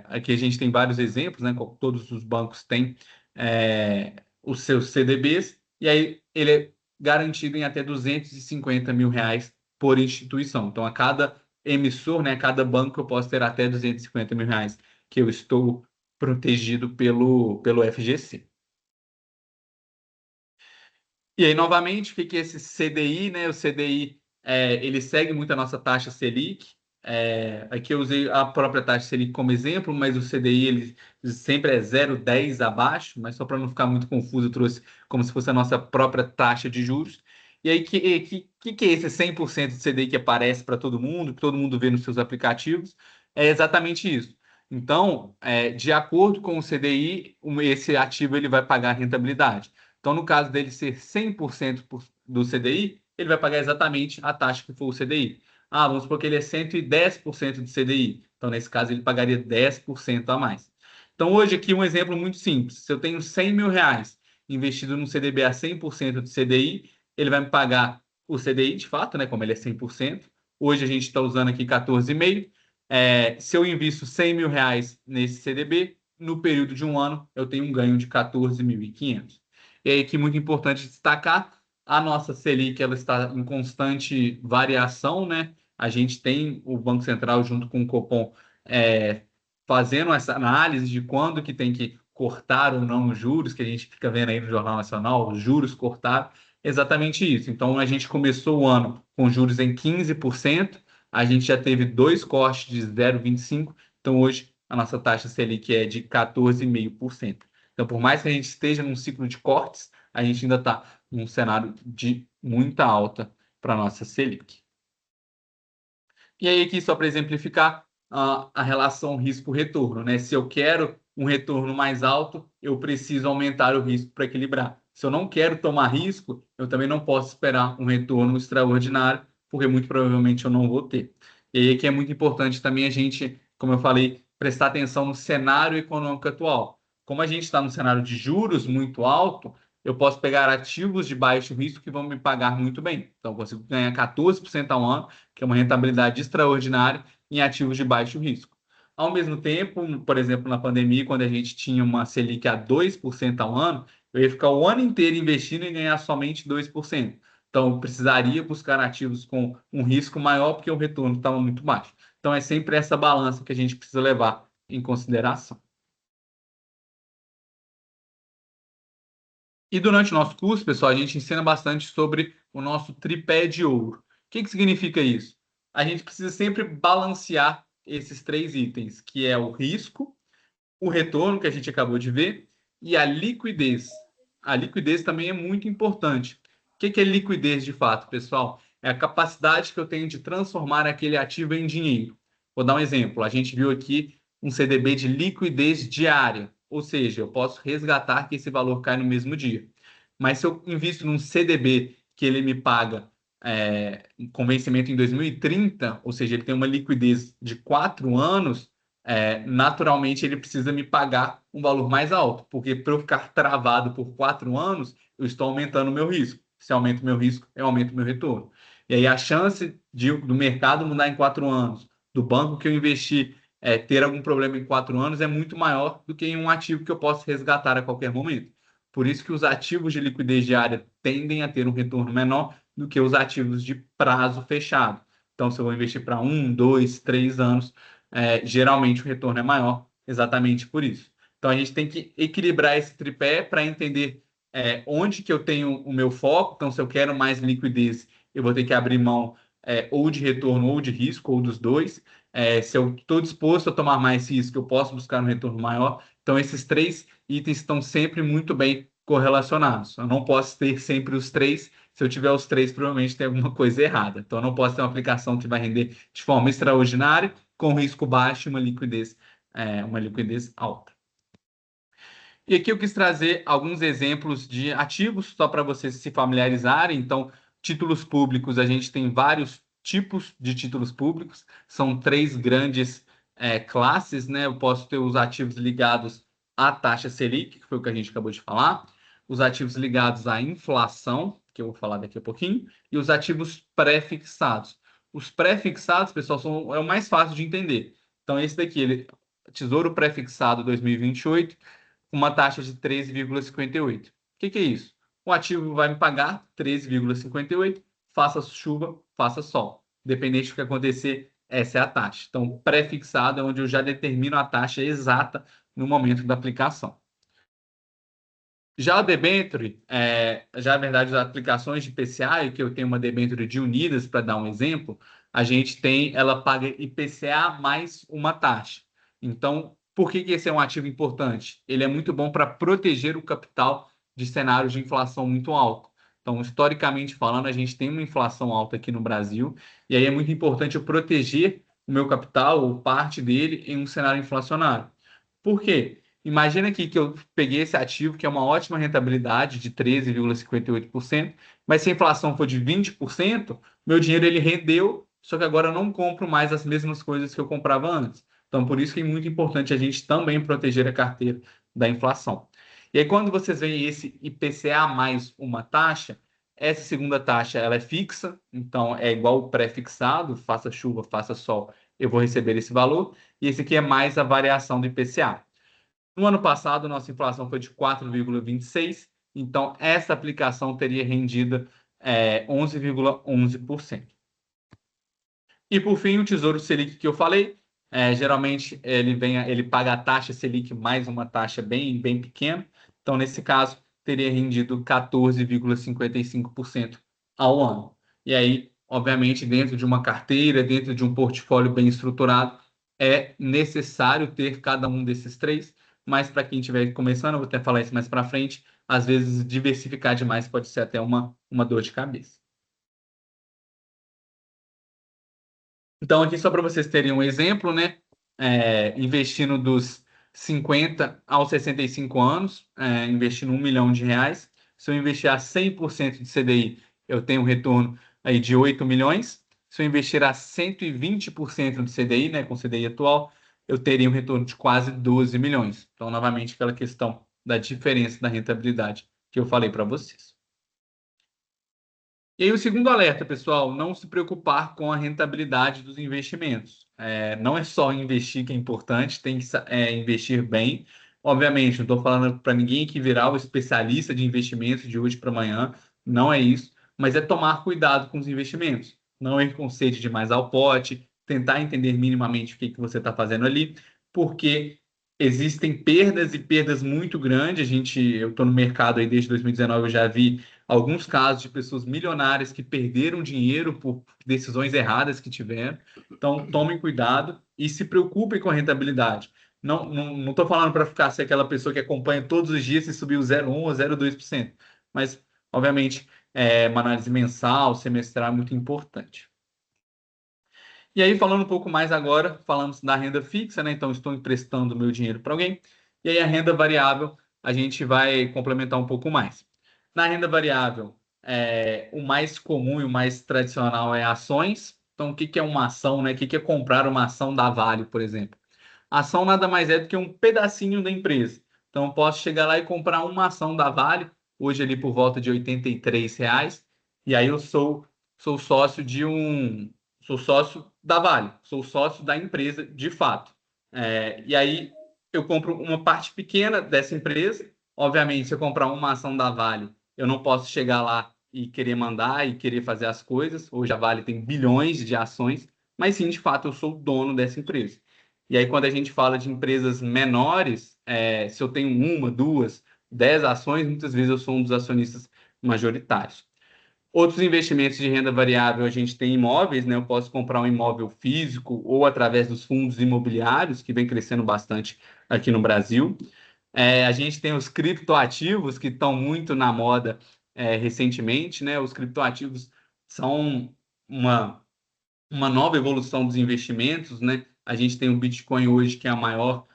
aqui a gente tem vários exemplos, né? Todos os bancos têm os seus CDBs, e aí ele é garantido em até R$ 250 mil por instituição. Então, a cada emissor, né, a cada banco, eu posso ter até R$ 250 mil que eu estou protegido pelo FGC. E aí, novamente, o que é esse CDI, né? O CDI, ele segue muito a nossa taxa Selic. Aqui eu usei a própria taxa Selic como exemplo, mas o CDI ele sempre é 0,10 abaixo, mas só para não ficar muito confuso, eu trouxe como se fosse a nossa própria taxa de juros. E aí, que é esse 100% de CDI que aparece para todo mundo, que todo mundo vê nos seus aplicativos? É exatamente isso. Então, de acordo com o CDI, esse ativo ele vai pagar rentabilidade. Então, no caso dele ser 100% do CDI, ele vai pagar exatamente a taxa que for o CDI. Ah, vamos supor que ele é 110% de CDI. Então, nesse caso, ele pagaria 10% a mais. Então, hoje aqui um exemplo muito simples. Se eu tenho 100 mil reais investido num CDB a 100% de CDI, ele vai me pagar o CDI de fato, né? Como ele é 100%. Hoje a gente está usando aqui 14,5%. Se eu invisto 100 mil reais nesse CDB, no período de um ano, eu tenho um ganho de 14.500. E aí que é muito importante destacar, a nossa Selic ela está em constante variação, né? A gente tem o Banco Central junto com o Copom fazendo essa análise de quando que tem que cortar ou não os juros, que a gente fica vendo aí no Jornal Nacional, os juros cortados, exatamente isso. Então, a gente começou o ano com juros em 15%, a gente já teve 2 cortes de 0,25%, então hoje a nossa taxa Selic é de 14,5%. Então, por mais que a gente esteja num ciclo de cortes, a gente ainda está num cenário de muita alta para a nossa Selic. E aí, aqui, só para exemplificar, a relação risco-retorno, né? Se eu quero um retorno mais alto, eu preciso aumentar o risco para equilibrar. Se eu não quero tomar risco, eu também não posso esperar um retorno extraordinário, porque muito provavelmente eu não vou ter. E aí que é muito importante também a gente, como eu falei, prestar atenção no cenário econômico atual. Como a gente está no cenário de juros muito alto, eu posso pegar ativos de baixo risco que vão me pagar muito bem. Então, eu consigo ganhar 14% ao ano, que é uma rentabilidade extraordinária em ativos de baixo risco. Ao mesmo tempo, por exemplo, na pandemia, quando a gente tinha uma Selic a 2% ao ano, eu ia ficar o ano inteiro investindo e ganhar somente 2%. Então, eu precisaria buscar ativos com um risco maior, porque o retorno estava muito baixo. Então, é sempre essa balança que a gente precisa levar em consideração. E durante o nosso curso, pessoal, a gente ensina bastante sobre o nosso tripé de ouro. O que significa isso? A gente precisa sempre balancear esses 3 itens, que é o risco, o retorno, que a gente acabou de ver, e a liquidez. A liquidez também é muito importante. O que é liquidez de fato, pessoal? É a capacidade que eu tenho de transformar aquele ativo em dinheiro. Vou dar um exemplo. A gente viu aqui um CDB de liquidez diária, ou seja, eu posso resgatar que esse valor cai no mesmo dia. Mas se eu invisto num CDB que ele me paga com vencimento em 2030, ou seja, ele tem uma liquidez de 4 anos, naturalmente ele precisa me pagar um valor mais alto, porque para eu ficar travado por 4 anos, eu estou aumentando o meu risco. Se aumento o meu risco, eu aumento o meu retorno. E aí a chance do mercado mudar em 4 anos, do banco que eu investi ter algum problema em 4 anos é muito maior do que em um ativo que eu posso resgatar a qualquer momento. Por isso que os ativos de liquidez diária tendem a ter um retorno menor do que os ativos de prazo fechado. Então, se eu vou investir para 1, 2, 3 anos, geralmente o retorno é maior, exatamente por isso. Então, a gente tem que equilibrar esse tripé para entender onde que eu tenho o meu foco. Então, se eu quero mais liquidez, eu vou ter que abrir mão ou de retorno ou de risco, ou dos dois. Se eu estou disposto a tomar mais risco, eu posso buscar um retorno maior. Então, esses 3 itens estão sempre muito bem correlacionados. Eu não posso ter sempre os 3. Se eu tiver os 3, provavelmente tem alguma coisa errada. Então, eu não posso ter uma aplicação que vai render de forma extraordinária, com risco baixo e uma liquidez alta. E aqui eu quis trazer alguns exemplos de ativos, só para vocês se familiarizarem. Então, títulos públicos, a gente tem vários tipos de títulos públicos, são 3 grandes classes, né? Eu posso ter os ativos ligados à taxa Selic, que foi o que a gente acabou de falar, os ativos ligados à inflação, que eu vou falar daqui a pouquinho, e os ativos pré-fixados. Os pré-fixados, pessoal, é o mais fácil de entender. Então, esse daqui, Tesouro Pré-fixado 2028, uma taxa de 13,58. O que é isso? O ativo vai me pagar 13,58, faça chuva, faça sol. Independente do que acontecer, essa é a taxa. Então, pré-fixado é onde eu já determino a taxa exata no momento da aplicação. Já a debênture, já na verdade as aplicações de IPCA, que eu tenho uma debênture de Unidas, para dar um exemplo, ela paga IPCA mais uma taxa. Então, por que esse é um ativo importante? Ele é muito bom para proteger o capital de cenários de inflação muito alto. Então, historicamente falando, a gente tem uma inflação alta aqui no Brasil, e aí é muito importante eu proteger o meu capital ou parte dele em um cenário inflacionário. Por quê? Imagina aqui que eu peguei esse ativo, que é uma ótima rentabilidade de 13,58%, mas se a inflação for de 20%, meu dinheiro ele rendeu, só que agora eu não compro mais as mesmas coisas que eu comprava antes. Então, por isso que é muito importante a gente também proteger a carteira da inflação. E aí, quando vocês veem esse IPCA mais uma taxa, essa segunda taxa ela é fixa, então é igual o pré-fixado, faça chuva, faça sol, eu vou receber esse valor, e esse aqui é mais a variação do IPCA. No ano passado, nossa inflação foi de 4,26, então essa aplicação teria rendido 11,11%. E por fim, o Tesouro Selic que eu falei, geralmente ele paga a taxa Selic mais uma taxa bem, bem pequena, então nesse caso teria rendido 14,55% ao ano. E aí, obviamente, dentro de uma carteira, dentro de um portfólio bem estruturado, é necessário ter cada um desses três, mas para quem estiver começando, eu vou até falar isso mais para frente, às vezes diversificar demais pode ser até uma dor de cabeça. Então, aqui só para vocês terem um exemplo, né? Investindo dos 50 aos 65 anos, investindo R$ 1 milhão. Se eu investir a 100% de CDI, eu tenho um retorno aí de 8 milhões. Se eu investir a 120% de CDI, né, com CDI atual, eu teria um retorno de quase 12 milhões. Então, novamente, aquela questão da diferença da rentabilidade que eu falei para vocês. E aí, o segundo alerta, pessoal, não se preocupar com a rentabilidade dos investimentos. Não é só investir que é importante, tem que investir bem. Obviamente, não estou falando para ninguém que virar o especialista de investimentos de hoje para amanhã, não é isso, mas é tomar cuidado com os investimentos. Não ir com sede demais ao pote, tentar entender minimamente o que você está fazendo ali, porque existem perdas e perdas muito grandes. Eu estou no mercado aí desde 2019, eu já vi alguns casos de pessoas milionárias que perderam dinheiro por decisões erradas que tiveram. Então, tomem cuidado e se preocupem com a rentabilidade. Não estou falando para ficar ser aquela pessoa que acompanha todos os dias se subiu 0,1% ou 0,2%. Mas, obviamente, uma análise mensal, semestral é muito importante. E aí, falando um pouco mais agora, falamos da renda fixa, né? Então, estou emprestando meu dinheiro para alguém. E aí, a renda variável, a gente vai complementar um pouco mais. Na renda variável, o mais comum e o mais tradicional é ações. Então, o que é uma ação, né? O que é comprar uma ação da Vale, por exemplo? A ação nada mais é do que um pedacinho da empresa. Então, eu posso chegar lá e comprar uma ação da Vale, hoje ali por volta de R$ 83, e aí eu sou sócio sou sócio da Vale, sou sócio da empresa de fato. E aí eu compro uma parte pequena dessa empresa. Obviamente, se eu comprar uma ação da Vale, eu não posso chegar lá e querer mandar e querer fazer as coisas. Hoje a Vale tem bilhões de ações, mas sim, de fato, eu sou o dono dessa empresa. E aí, quando a gente fala de empresas menores, se eu tenho uma, duas, 10 ações, muitas vezes eu sou um dos acionistas majoritários. Outros investimentos de renda variável, a gente tem imóveis, né? Eu posso comprar um imóvel físico ou através dos fundos imobiliários, que vem crescendo bastante aqui no Brasil. A gente tem os criptoativos, que estão muito na moda recentemente, né? Os criptoativos são uma nova evolução dos investimentos, né? A gente tem o Bitcoin hoje, que é a maior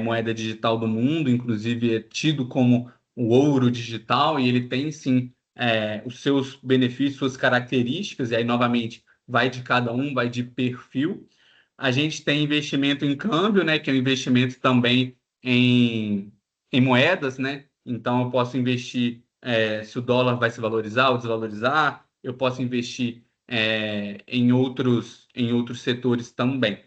moeda digital do mundo, inclusive é tido como o ouro digital, e ele tem sim os seus benefícios, suas características, e aí novamente vai de cada um, vai de perfil. A gente tem investimento em câmbio, né? Que é um investimento também em moedas, né? Então eu posso investir se o dólar vai se valorizar ou desvalorizar, eu posso investir em outros setores também.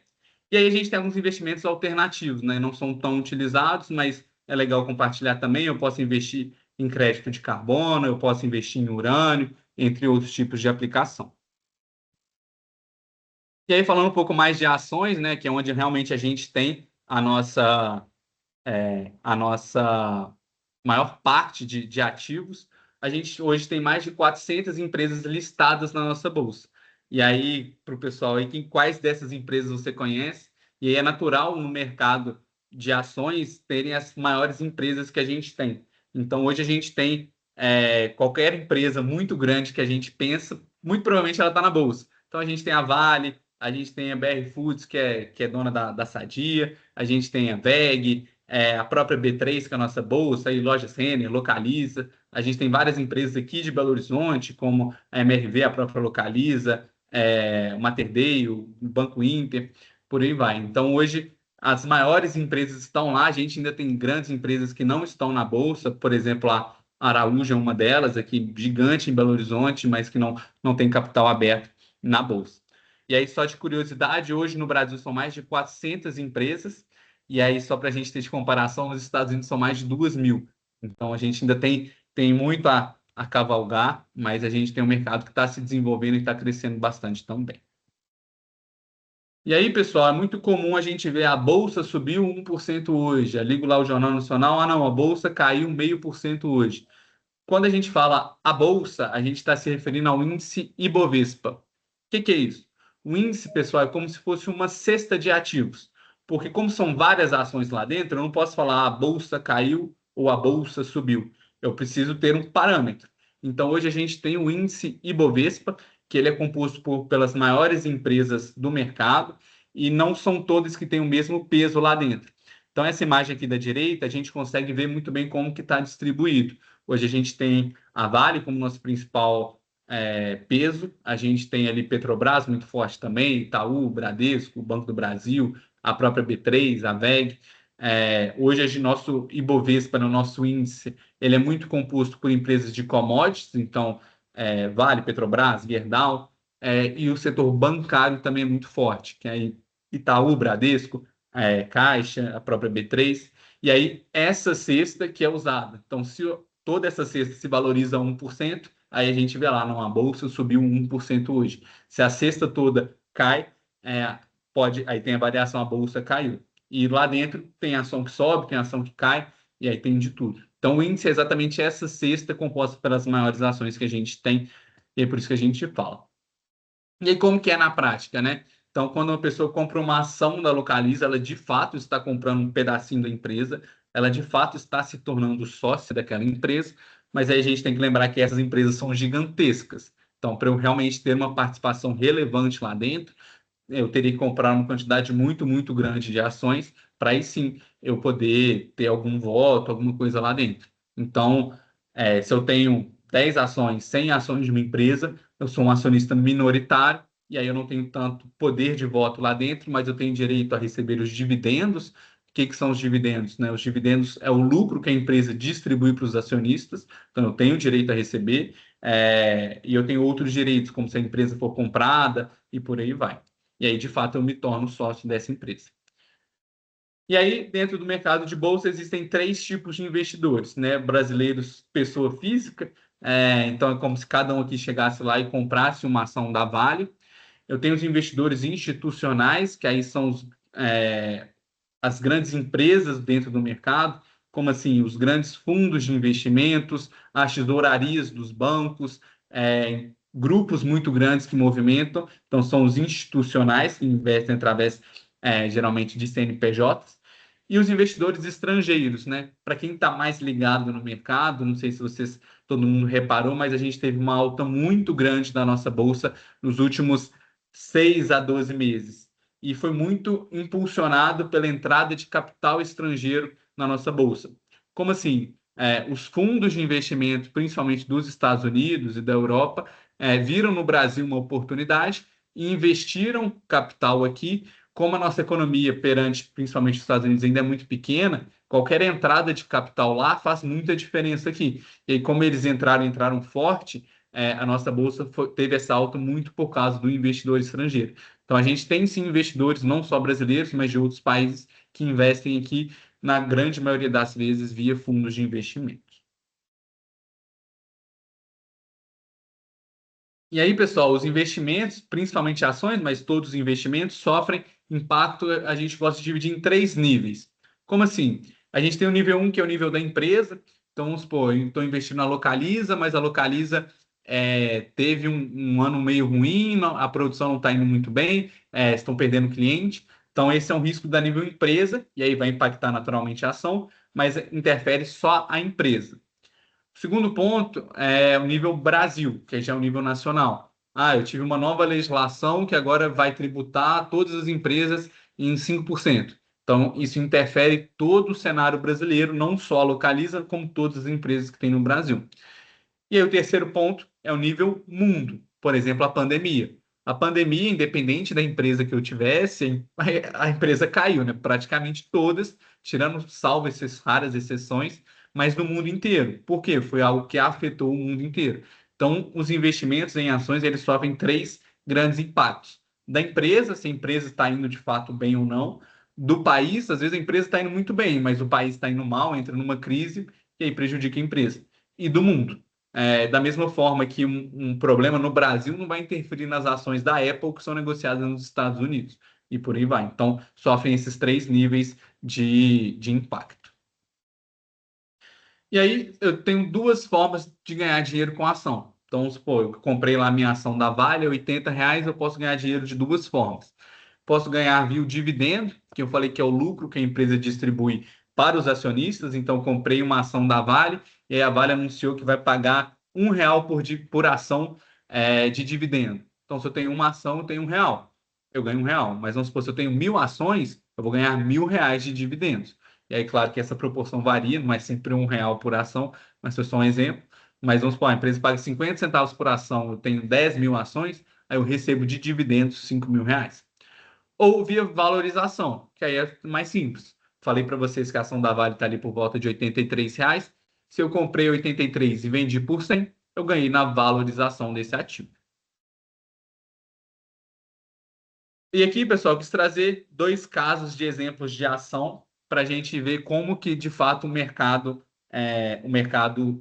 E aí a gente tem alguns investimentos alternativos, né? Não são tão utilizados, mas é legal compartilhar também. Eu posso investir em crédito de carbono, eu posso investir em urânio, entre outros tipos de aplicação. E aí, falando um pouco mais de ações, né? Que é onde realmente a gente tem a nossa maior parte de ativos. A gente hoje tem mais de 400 empresas listadas na nossa bolsa. E aí, para o pessoal aí, quais dessas empresas você conhece? E aí é natural no mercado de ações terem as maiores empresas que a gente tem. Então, hoje a gente tem qualquer empresa muito grande que a gente pensa, muito provavelmente ela está na bolsa. Então a gente tem a Vale, a gente tem a BR Foods, que é dona da Sadia, a gente tem a WEG, a própria B3, que é a nossa bolsa, e Lojas Renner, Localiza. A gente tem várias empresas aqui de Belo Horizonte, como a MRV, a própria Localiza, o Mater Dei, o Banco Inter, por aí vai. Então hoje as maiores empresas estão lá, a gente ainda tem grandes empresas que não estão na bolsa, por exemplo, a Araújo é uma delas, aqui gigante em Belo Horizonte, mas que não tem capital aberto na bolsa. E aí, só de curiosidade, hoje no Brasil são mais de 400 empresas, e aí, só para a gente ter de comparação, nos Estados Unidos são mais de 2.000. Então, a gente ainda tem muito a cavalgar, mas a gente tem um mercado que está se desenvolvendo e está crescendo bastante também. E aí, pessoal, é muito comum a gente ver a bolsa subiu 1% hoje. Eu ligo lá o Jornal Nacional, não, a bolsa caiu 0,5% hoje. Quando a gente fala a bolsa, a gente está se referindo ao índice Ibovespa. O que é isso? O índice, pessoal, é como se fosse uma cesta de ativos. Porque como são várias ações lá dentro, eu não posso falar a bolsa caiu ou a bolsa subiu. Eu preciso ter um parâmetro. Então, hoje a gente tem o índice Ibovespa, que ele é composto pelas maiores empresas do mercado, e não são todas que têm o mesmo peso lá dentro. Então, essa imagem aqui da direita, a gente consegue ver muito bem como que está distribuído. Hoje a gente tem a Vale como nosso principal peso, a gente tem ali Petrobras muito forte também, Itaú, Bradesco, Banco do Brasil, a própria B3, a WEG. Hoje, nosso Ibovespa, no nosso índice, ele é muito composto por empresas de commodities, então Vale, Petrobras, Gerdau, e o setor bancário também é muito forte, que é Itaú, Bradesco, Caixa, a própria B3. E aí, essa cesta que é usada. Então, se toda essa cesta se valoriza 1%, aí a gente vê lá, não, a bolsa subiu 1% hoje. Se a cesta toda cai, aí tem a variação, a bolsa caiu. E lá dentro tem ação que sobe, tem ação que cai, e aí tem de tudo. Então, o índice é exatamente essa cesta composta pelas maiores ações que a gente tem, e é por isso que a gente fala. E aí, como que é na prática, né? Então, quando uma pessoa compra uma ação da Localiza, ela de fato está comprando um pedacinho da empresa, ela de fato está se tornando sócia daquela empresa, mas aí a gente tem que lembrar que essas empresas são gigantescas. Então, para eu realmente ter uma participação relevante lá dentro, eu teria que comprar uma quantidade muito, muito grande de ações, para aí sim eu poder ter algum voto, alguma coisa lá dentro. Então, se eu tenho 10 ações, 100 ações de uma empresa, eu sou um acionista minoritário, e aí eu não tenho tanto poder de voto lá dentro, mas eu tenho direito a receber os dividendos. O que são os dividendos, né? Os dividendos é o lucro que a empresa distribui para os acionistas, então eu tenho direito a receber, e eu tenho outros direitos, como se a empresa for comprada e por aí vai. E aí, de fato, eu me torno sócio dessa empresa. E aí, dentro do mercado de bolsa, existem 3 tipos de investidores, né? Brasileiros, pessoa física, então é como se cada um aqui chegasse lá e comprasse uma ação da Vale. Eu tenho os investidores institucionais, que aí são as grandes empresas dentro do mercado, como assim, os grandes fundos de investimentos, as tesourarias dos bancos, grupos muito grandes que movimentam, então são os institucionais que investem através, geralmente, de CNPJs, e os investidores estrangeiros, né? Para quem está mais ligado no mercado, não sei se todo mundo reparou, mas a gente teve uma alta muito grande da nossa bolsa nos últimos 6 a 12 meses. E foi muito impulsionado pela entrada de capital estrangeiro na nossa bolsa. Como assim? Os fundos de investimento, principalmente dos Estados Unidos e da Europa, viram no Brasil uma oportunidade e investiram capital aqui. Como a nossa economia perante, principalmente os Estados Unidos, ainda é muito pequena, qualquer entrada de capital lá faz muita diferença aqui. E aí, como eles entraram forte, a nossa bolsa teve essa alta muito por causa do investidor estrangeiro. Então, a gente tem sim investidores, não só brasileiros, mas de outros países que investem aqui, na grande maioria das vezes, via fundos de investimento. E aí, pessoal, os investimentos, principalmente ações, mas todos os investimentos, sofrem impacto, a gente gosta de dividir em 3 níveis. Como assim? A gente tem o nível 1, que é o nível da empresa. Então, vamos supor, eu estou investindo na Localiza, mas a Localiza teve um ano meio ruim, a produção não está indo muito bem, estão perdendo cliente. Então, esse é um risco da nível empresa, e aí vai impactar naturalmente a ação, mas interfere só a empresa. segundo ponto é o nível Brasil, que já é o nível nacional. Eu tive uma nova legislação que agora vai tributar todas as empresas em 5%. Então, isso interfere todo o cenário brasileiro, não só localiza, como todas as empresas que tem no Brasil. E aí, o terceiro ponto é o nível mundo. Por exemplo, a pandemia. A pandemia, independente da empresa que eu tivesse, a empresa caiu, né? Praticamente todas, tirando salvo essas raras exceções, mas no mundo inteiro. Por quê? Foi algo que afetou o mundo inteiro. Então, os investimentos em ações, eles sofrem três grandes impactos. Da empresa, se a empresa está indo de fato bem ou não. Do país, às vezes a empresa está indo muito bem, mas o país está indo mal, entra numa crise e aí prejudica a empresa. E do mundo. Da mesma forma que um problema no Brasil não vai interferir nas ações da Apple que são negociadas nos Estados Unidos. E por aí vai. Então, sofrem esses três níveis de impacto. E aí, eu tenho duas formas de ganhar dinheiro com ação. Então, vamos supor, eu comprei lá a minha ação da Vale, R$ 80, eu posso ganhar dinheiro de duas formas. Posso ganhar via o dividendo, que eu falei que é o lucro que a empresa distribui para os acionistas. Então, comprei uma ação da Vale e aí a Vale anunciou que vai pagar R$ 1 por ação de dividendo. Então, se eu tenho uma ação, eu tenho R$ 1. Eu ganho R$ 1. Mas vamos supor, se eu tenho 1.000 ações, eu vou ganhar R$ 1.000 de dividendos. E aí, claro que essa proporção varia, não é sempre R$ 1 por ação, mas foi só um exemplo. Mas vamos supor, a empresa paga 50 centavos por ação, eu tenho 10.000 ações, aí eu recebo de dividendos R$ 5.000. Ou via valorização, que aí é mais simples. Falei para vocês que a ação da Vale está ali por volta de R$ 83. Se eu comprei 83 e vendi por 100, eu ganhei na valorização desse ativo. E aqui, pessoal, eu quis trazer dois casos de exemplos de ação para a gente ver como que, de fato, o mercado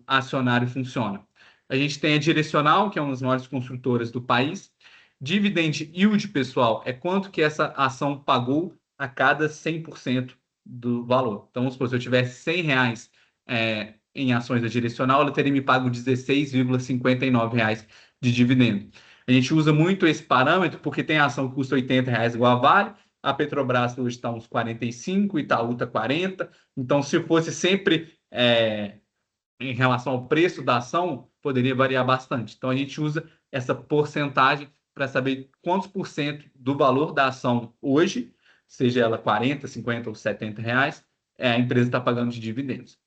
acionário funciona. A gente tem a Direcional, que é uma das maiores construtoras do país. Dividend yield, pessoal, é quanto que essa ação pagou a cada 100% do valor. Então, vamos supor, se eu tivesse R$ 100 em ações da Direcional, ela teria me pago R$ 16,59 de dividendo. A gente usa muito esse parâmetro porque tem ação que custa R$ 80 igual a Vale, a Petrobras hoje está uns 45, Itaú está 40. Então, se fosse sempre em relação ao preço da ação, poderia variar bastante. Então, a gente usa essa porcentagem para saber quantos por cento do valor da ação hoje, seja ela 40, 50 ou R$ 70, a empresa está pagando de dividendos.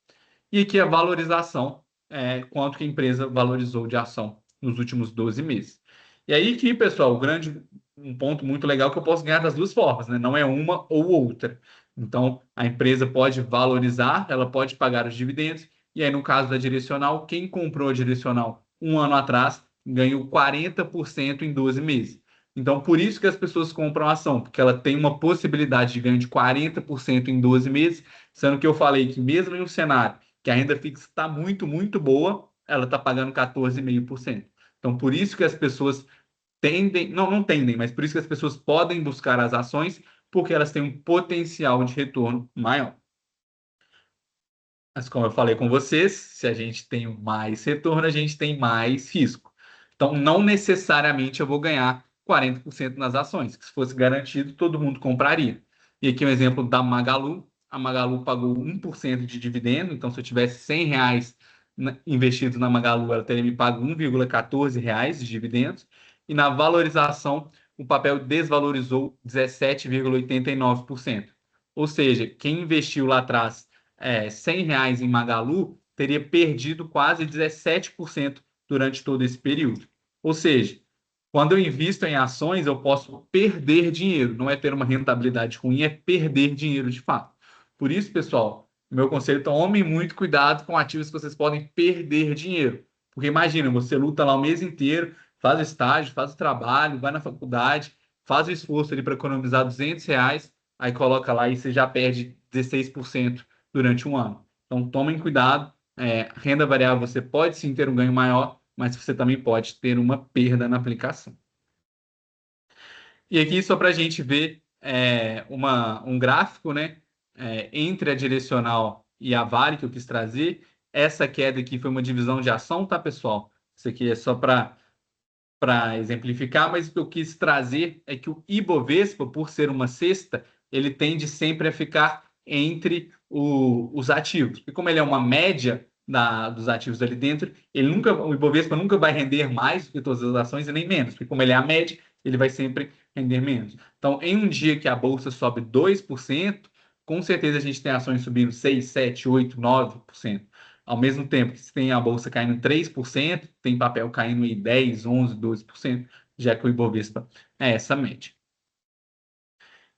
E aqui a valorização, quanto que a empresa valorizou de ação nos últimos 12 meses. E aí que, pessoal, um ponto muito legal que eu posso ganhar das duas formas, né? Não é uma ou outra. Então, a empresa pode valorizar, ela pode pagar os dividendos, e aí, no caso da Direcional, quem comprou a Direcional um ano atrás ganhou 40% em 12 meses. Então, por isso que as pessoas compram a ação, porque ela tem uma possibilidade de ganho de 40% em 12 meses, sendo que eu falei que mesmo em um cenário que a renda fixa está muito, muito boa, ela está pagando 14,5%. Então, por isso que as pessoas tendem, não tendem, mas por isso que as pessoas podem buscar as ações, porque elas têm um potencial de retorno maior. Mas como eu falei com vocês, se a gente tem mais retorno, a gente tem mais risco. Então, não necessariamente eu vou ganhar 40% nas ações, que se fosse garantido, todo mundo compraria. E aqui um exemplo da Magalu. A Magalu pagou 1% de dividendo, então se eu tivesse R$ 100 investidos na Magalu, ela teria me pago R$ 1,14 de dividendos. E na valorização, o papel desvalorizou 17,89%. Ou seja, quem investiu lá atrás R$ 100 em Magalu, teria perdido quase 17% durante todo esse período. Ou seja, quando eu invisto em ações, eu posso perder dinheiro. Não é ter uma rentabilidade ruim, é perder dinheiro de fato. Por isso, pessoal, meu conselho é tomem muito cuidado com ativos que vocês podem perder dinheiro. Porque imagina, você luta lá o mês inteiro, faz o estágio, faz o trabalho, vai na faculdade, faz o esforço ali para economizar R$ 200, aí coloca lá e você já perde 16% durante um ano. Então, tomem cuidado. Renda variável, você pode sim ter um ganho maior, mas você também pode ter uma perda na aplicação. E aqui, só para a gente ver um gráfico, né, entre a Direcional e a Vale, que eu quis trazer. Essa queda aqui foi uma divisão de ação, tá, pessoal? Isso aqui é só para exemplificar, mas o que eu quis trazer é que o Ibovespa, por ser uma cesta, ele tende sempre a ficar entre os ativos. E como ele é uma média, dos ativos ali dentro, o Ibovespa nunca vai render mais do que todas as ações e nem menos, porque como ele é a média, ele vai sempre render menos. Então, em um dia que a bolsa sobe 2%, com certeza a gente tem ações subindo 6, 7, 8, 9%. Ao mesmo tempo que se tem a bolsa caindo 3%, tem papel caindo em 10, 11, 12%, já que o Ibovespa é essa média.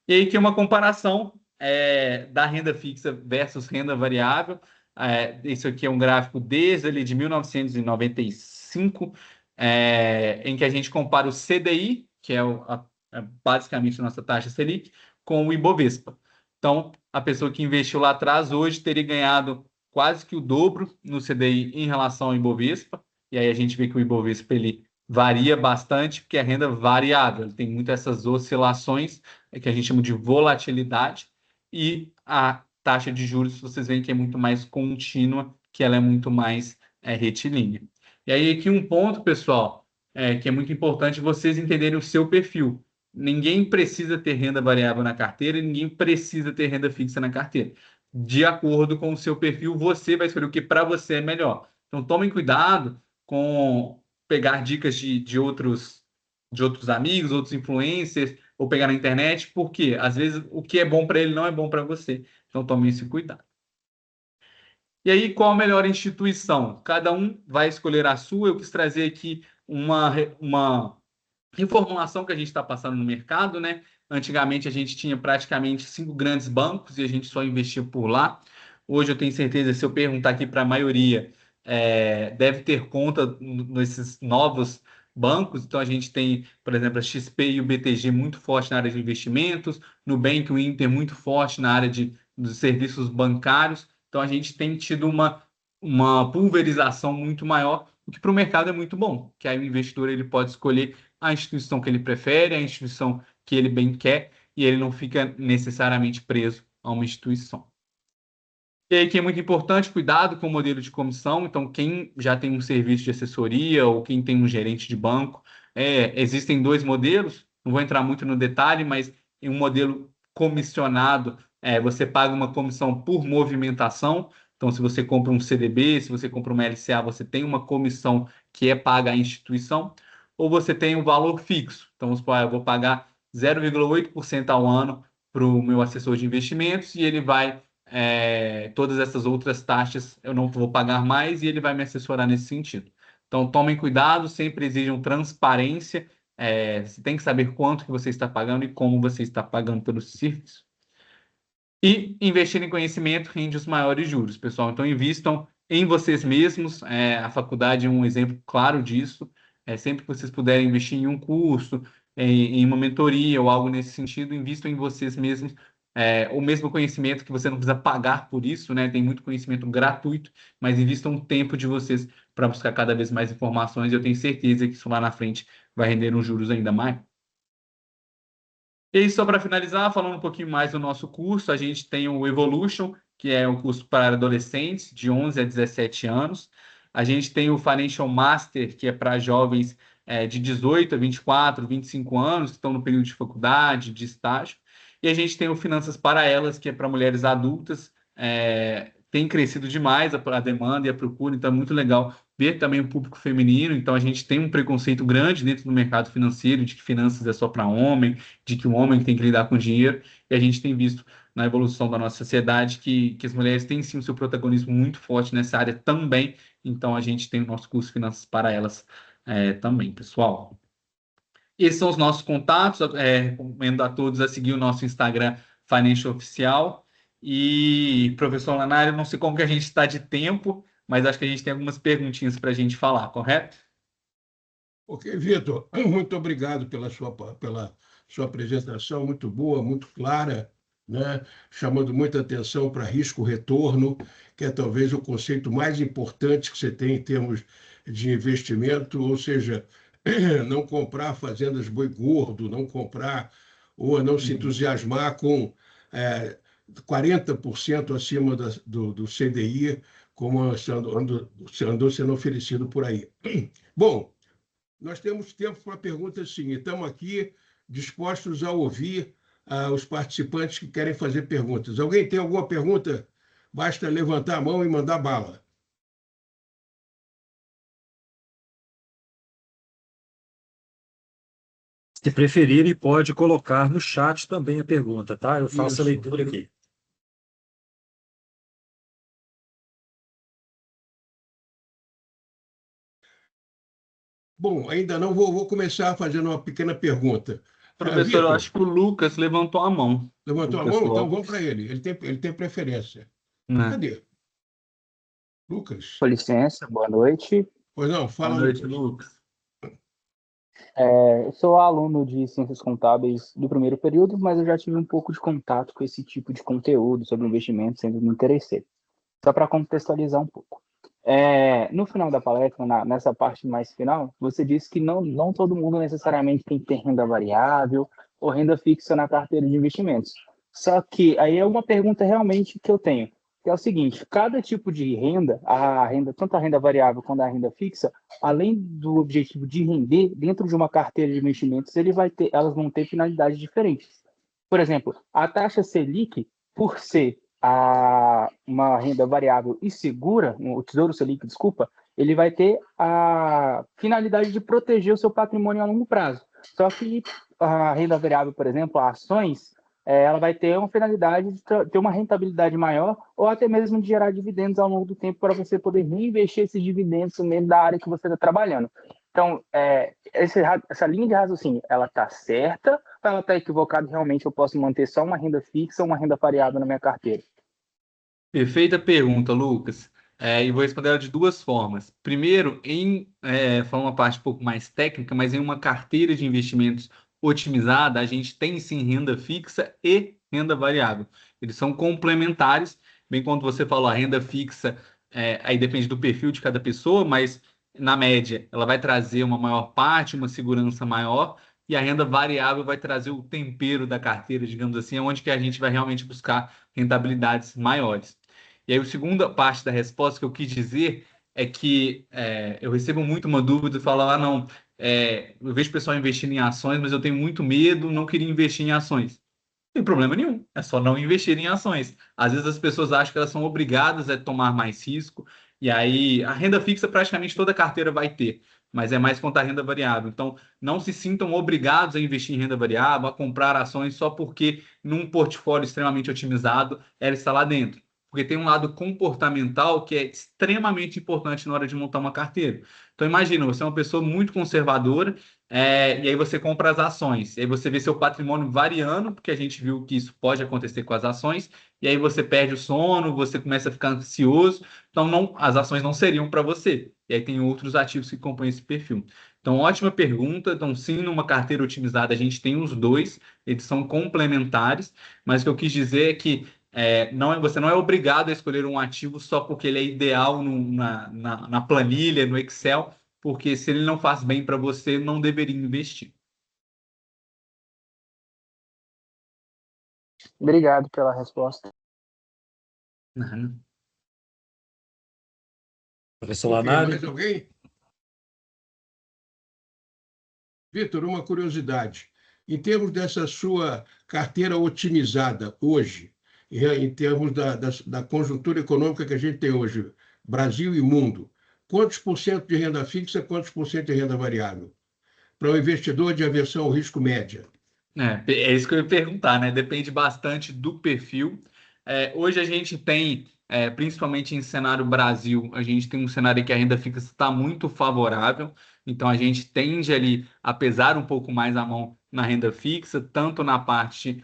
E aí que é uma comparação da renda fixa versus renda variável. Isso aqui é um gráfico desde ali de 1995, em que a gente compara o CDI, que é basicamente a nossa taxa Selic, com o Ibovespa. Então, a pessoa que investiu lá atrás hoje teria ganhado quase que o dobro no CDI em relação ao Ibovespa. E aí a gente vê que o Ibovespa ele varia bastante, porque é renda variável, ele tem muitas essas oscilações que a gente chama de volatilidade, e a taxa de juros, vocês veem que é muito mais contínua, que ela é muito mais retilínea. E aí aqui um ponto, pessoal, que é muito importante vocês entenderem o seu perfil. Ninguém precisa ter renda variável na carteira e ninguém precisa ter renda fixa na carteira. De acordo com o seu perfil, você vai escolher o que para você é melhor. Então, tomem cuidado com pegar dicas de outros amigos, outros influencers, ou pegar na internet, porque às vezes o que é bom para ele não é bom para você. Então, tome esse cuidado. E aí, qual a melhor instituição? Cada um vai escolher a sua. Eu quis trazer aqui uma reformulação que a gente está passando no mercado, né? Antigamente a gente tinha praticamente 5 grandes bancos e a gente só investia por lá. Hoje eu tenho certeza, se eu perguntar aqui para a maioria, deve ter conta nesses novos bancos. Então a gente tem, por exemplo, a XP e o BTG muito forte na área de investimentos, Nubank e o Inter muito forte na área dos serviços bancários. Então a gente tem tido uma pulverização muito maior, o que para o mercado é muito bom, que aí o investidor ele pode escolher a instituição que ele prefere, a instituição que ele bem quer, e ele não fica necessariamente preso a uma instituição. E aí que é muito importante, cuidado com o modelo de comissão. Então, quem já tem um serviço de assessoria ou quem tem um gerente de banco, existem 2 modelos, não vou entrar muito no detalhe, mas em um modelo comissionado, você paga uma comissão por movimentação. Então, se você compra um CDB, se você compra uma LCA, você tem uma comissão que é paga à instituição, ou você tem um valor fixo. Então, vamos supor, eu vou pagar 0,8% ao ano para o meu assessor de investimentos e ele vai todas essas outras taxas eu não vou pagar mais e ele vai me assessorar nesse sentido. Então, tomem cuidado, sempre exijam transparência, você tem que saber quanto que você está pagando e como você está pagando pelo serviço. E investir em conhecimento rende os maiores juros, pessoal. Então, invistam em vocês mesmos, a faculdade é um exemplo claro disso. Sempre que vocês puderem investir em um curso, em uma mentoria ou algo nesse sentido, invistam em vocês mesmos, o mesmo conhecimento que você não precisa pagar por isso, né? Tem muito conhecimento gratuito, mas invistam um tempo de vocês para buscar cada vez mais informações. E eu tenho certeza que isso lá na frente vai render uns juros ainda mais. E aí, só para finalizar, falando um pouquinho mais do nosso curso, a gente tem o Evolution, que é um curso para adolescentes de 11 a 17 anos. A gente tem o Financial Master, que é para jovens de 18 a 24, 25 anos, que estão no período de faculdade, de estágio. E a gente tem o Finanças para Elas, que é para mulheres adultas. Tem crescido demais a demanda e a procura, então é muito legal ver também o público feminino. Então a gente tem um preconceito grande dentro do mercado financeiro de que finanças é só para homem, de que o homem tem que lidar com dinheiro, e a gente tem visto na evolução da nossa sociedade que as mulheres têm sim o seu protagonismo muito forte nessa área também. Então a gente tem o nosso curso Finanças para Elas também, pessoal. Esses são os nossos contatos. Recomendo a todos a seguir o nosso Instagram Financial Oficial. E, professor Lanário, não sei como que a gente está de tempo, mas acho que a gente tem algumas perguntinhas para a gente falar, correto? Ok, Vitor, muito obrigado pela sua apresentação, muito boa, muito clara, né? Chamando muita atenção para risco-retorno, que é talvez o conceito mais importante que você tem em termos de investimento, ou seja, não comprar fazendas boi gordo, não comprar ou não se entusiasmar com 40% acima do CDI, como andou sendo oferecido por aí. Bom, nós temos tempo para perguntas, sim, e estamos aqui dispostos a ouvir os participantes que querem fazer perguntas. Alguém tem alguma pergunta? Basta levantar a mão e mandar bala. Se preferir, ele pode colocar no chat também a pergunta, tá? Eu faço a Isso. leitura aqui. Bom, ainda não vou começar fazendo uma pequena pergunta. Professor, eu Vitor, acho que o Lucas levantou a mão. levantou a Lucas mão? Então vamos Lopes, para ele. Ele tem preferência. né? Cadê? Lucas? Com licença, boa noite. Pois não, Boa fala, noite, Lucas. Lucas. Eu sou aluno de Ciências Contábeis do primeiro período, mas eu já tive um pouco de contato com esse tipo de conteúdo sobre investimentos, sempre me interessei. Só para contextualizar um pouco. No final da palestra, nessa parte mais final, você disse que não todo mundo necessariamente tem que ter renda variável ou renda fixa na carteira de investimentos. Só que aí é uma pergunta realmente que eu tenho, que é o seguinte: cada tipo de renda, tanto a renda variável quanto a renda fixa, além do objetivo de render dentro de uma carteira de investimentos, elas vão ter finalidades diferentes. Por exemplo, a taxa Selic, por ser uma renda variável e segura, o Tesouro Selic, desculpa, ele vai ter a finalidade de proteger o seu patrimônio a longo prazo. Só que a renda variável, por exemplo, ações, ela vai ter uma finalidade de ter uma rentabilidade maior ou até mesmo de gerar dividendos ao longo do tempo para você poder reinvestir esses dividendos dentro da área que você está trabalhando. Então, essa linha de raciocínio, ela está certa ou ela está equivocada? Realmente eu posso manter só uma renda fixa ou uma renda variável na minha carteira? Perfeita pergunta, Lucas. E vou responder ela de duas formas. Primeiro, falando uma parte um pouco mais técnica, mas em uma carteira de investimentos otimizada, a gente tem sim renda fixa e renda variável. Eles são complementares, bem quando você falou a renda fixa, aí depende do perfil de cada pessoa, mas na média ela vai trazer uma maior parte, uma segurança maior, e a renda variável vai trazer o tempero da carteira, digamos assim, onde que a gente vai realmente buscar rentabilidades maiores. E aí, a segunda parte da resposta que eu quis dizer é que eu recebo muito uma dúvida, falar, não, eu vejo o pessoal investindo em ações, mas eu tenho muito medo, não queria investir em ações. Não tem problema nenhum, é só não investir em ações. Às vezes as pessoas acham que elas são obrigadas a tomar mais risco, e aí a renda fixa praticamente toda carteira vai ter, mas é mais quanto a renda variável. Então, não se sintam obrigados a investir em renda variável, a comprar ações só porque num portfólio extremamente otimizado ela está lá dentro. Porque tem um lado comportamental que é extremamente importante na hora de montar uma carteira. Então, imagina, você é uma pessoa muito conservadora, e aí você compra as ações, e aí você vê seu patrimônio variando, porque a gente viu que isso pode acontecer com as ações, e aí você perde o sono, você começa a ficar ansioso, então as ações não seriam para você. E aí tem outros ativos que compõem esse perfil. Então, ótima pergunta. Então, sim, numa carteira otimizada a gente tem os dois, eles são complementares, mas o que eu quis dizer é que você não é obrigado a escolher um ativo só porque ele é ideal na planilha, no Excel, porque se ele não faz bem para você, não deveria investir. Obrigado pela resposta. Uhum. Professor Ok, Lanari, mais alguém? Vitor, uma curiosidade. Em termos dessa sua carteira otimizada hoje, em termos da conjuntura econômica que a gente tem hoje, Brasil e mundo, quantos por cento de renda fixa, quantos por cento de renda variável? Para o investidor de aversão ao risco média. É isso que eu ia perguntar, né? Depende bastante do perfil. Hoje a gente tem, principalmente em cenário Brasil, a gente tem um cenário que a renda fixa está muito favorável, então a gente tende ali a pesar um pouco mais a mão na renda fixa, tanto na parte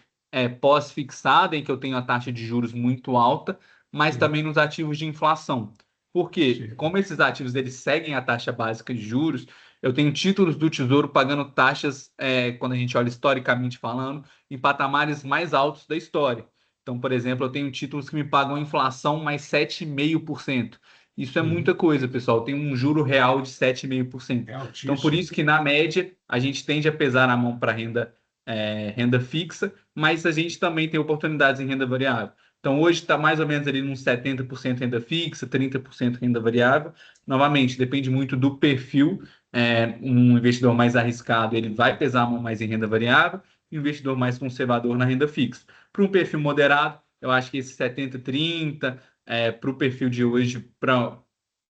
pós-fixada, em que eu tenho a taxa de juros muito alta, mas Sim, também nos ativos de inflação. Porque, sim. como esses ativos eles seguem a taxa básica de juros, eu tenho títulos do Tesouro pagando taxas, quando a gente olha historicamente falando, em patamares mais altos da história. Então, por exemplo, eu tenho títulos que me pagam inflação mais 7,5%. Isso é muita Uhum. coisa, pessoal. Tem um juro real de 7,5%. É Então, por altíssimo. isso que, na média, a gente tende a pesar a mão para renda fixa, mas a gente também tem oportunidades em renda variável. Então, hoje está mais ou menos ali uns 70% renda fixa, 30% renda variável. Novamente, depende muito do perfil. Um investidor mais arriscado, ele vai pesar a mão mais em renda variável, e um investidor mais conservador na renda fixa. Para um perfil moderado, eu acho que esse 70-30, para o perfil de hoje, para o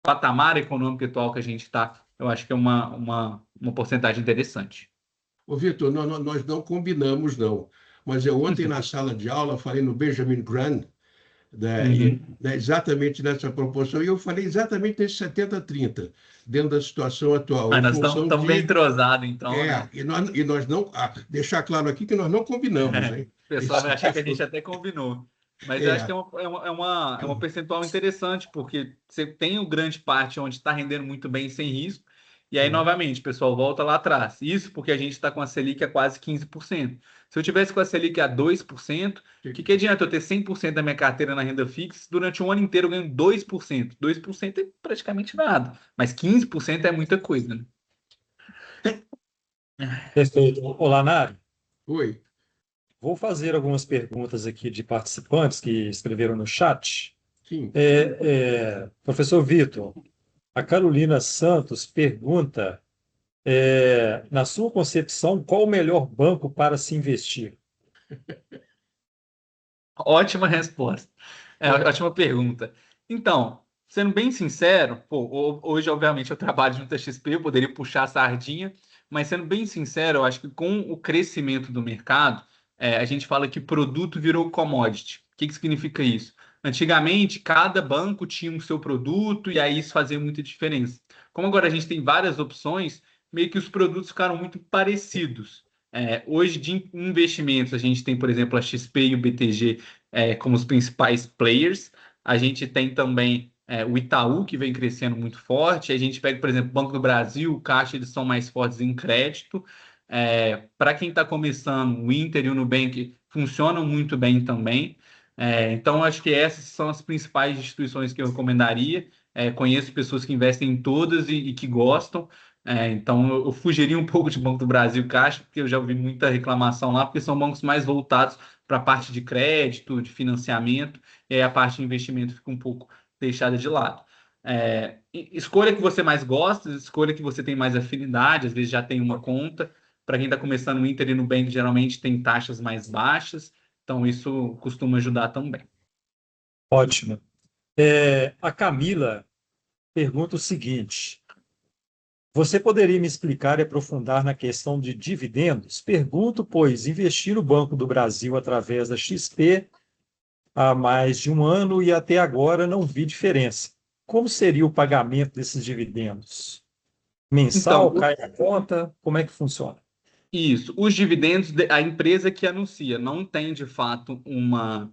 patamar econômico atual que a gente está, eu acho que é uma porcentagem interessante. Ô, Vitor, nós não combinamos, não. Mas eu ontem, na sala de aula, falei no Benjamin Graham, né, Uhum. né, exatamente nessa proporção, e eu falei exatamente nesse 70-30, dentro da situação atual, Mas em nós estamos função bem de. entrosados, então, né? E nós não. Deixar claro aqui que nós não combinamos, hein? O pessoal vai achar que a gente até combinou. Mas eu acho que É, é uma percentual interessante, porque você tem o grande parte onde está rendendo muito bem sem risco. E aí, é. novamente, pessoal, volta lá atrás. Isso porque a gente está com a Selic a quase 15%. Se eu tivesse com a Selic a 2%, o que adianta eu ter 100% da minha carteira na renda fixa? Se durante um ano inteiro eu ganho 2%. 2% é praticamente nada. Mas 15% é muita coisa, né? Perfeito. Olá, Nari. Oi, Vou fazer algumas perguntas aqui de participantes que escreveram no chat. sim. Professor Vitor, a Carolina Santos pergunta, na sua concepção, qual o melhor banco para se investir? Ótima resposta. Ótima pergunta. Então, sendo bem sincero, pô, hoje, obviamente, eu trabalho junto à XP, eu poderia puxar a sardinha, mas sendo bem sincero, eu acho que com o crescimento do mercado, a gente fala que produto virou commodity. O que que significa isso? Antigamente, cada banco tinha o seu produto e aí isso fazia muita diferença. Como agora a gente tem várias opções, meio que os produtos ficaram muito parecidos. Hoje, de investimentos, a gente tem, por exemplo, a XP e o BTG como os principais players. A gente tem também o Itaú, que vem crescendo muito forte. A gente pega, por exemplo, o Banco do Brasil, o Caixa, eles são mais fortes em crédito. Para quem está começando, o Inter e o Nubank funcionam muito bem também. Então, acho que essas são as principais instituições que eu recomendaria. Conheço pessoas que investem em todas e que gostam. Então, eu fugiria um pouco de Banco do Brasil e Caixa, porque eu já ouvi muita reclamação lá, porque são bancos mais voltados para a parte de crédito, de financiamento, e aí a parte de investimento fica um pouco deixada de lado. Escolha que você mais gosta, escolha que você tem mais afinidade, às vezes já tem uma conta. Para quem está começando no Inter e no Nubank, geralmente tem taxas mais baixas, então isso costuma ajudar também. Ótimo. A Camila pergunta o seguinte: você poderia me explicar e aprofundar na questão de dividendos? Pergunto, pois investi no Banco do Brasil através da XP há mais de um ano e até agora não vi diferença. Como seria o pagamento desses dividendos? Então, Mensal, cai na conta? Como é que funciona? isso, os dividendos, a empresa que anuncia não tem de fato uma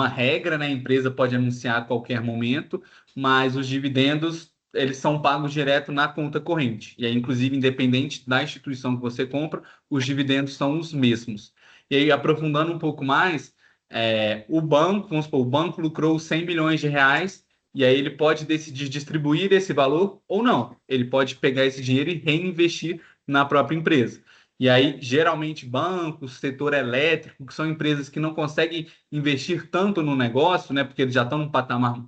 regra, né? A empresa pode anunciar a qualquer momento, mas os dividendos eles são pagos direto na conta corrente. E aí, inclusive, independente da instituição que você compra, os dividendos são os mesmos. E aí, aprofundando um pouco mais, o banco, vamos supor, o banco lucrou 100 milhões de reais, e aí ele pode decidir distribuir esse valor ou não. Ele pode pegar esse dinheiro e reinvestir na própria empresa. E aí, geralmente, bancos, setor elétrico, que são empresas que não conseguem investir tanto no negócio, né? Porque eles já estão num patamar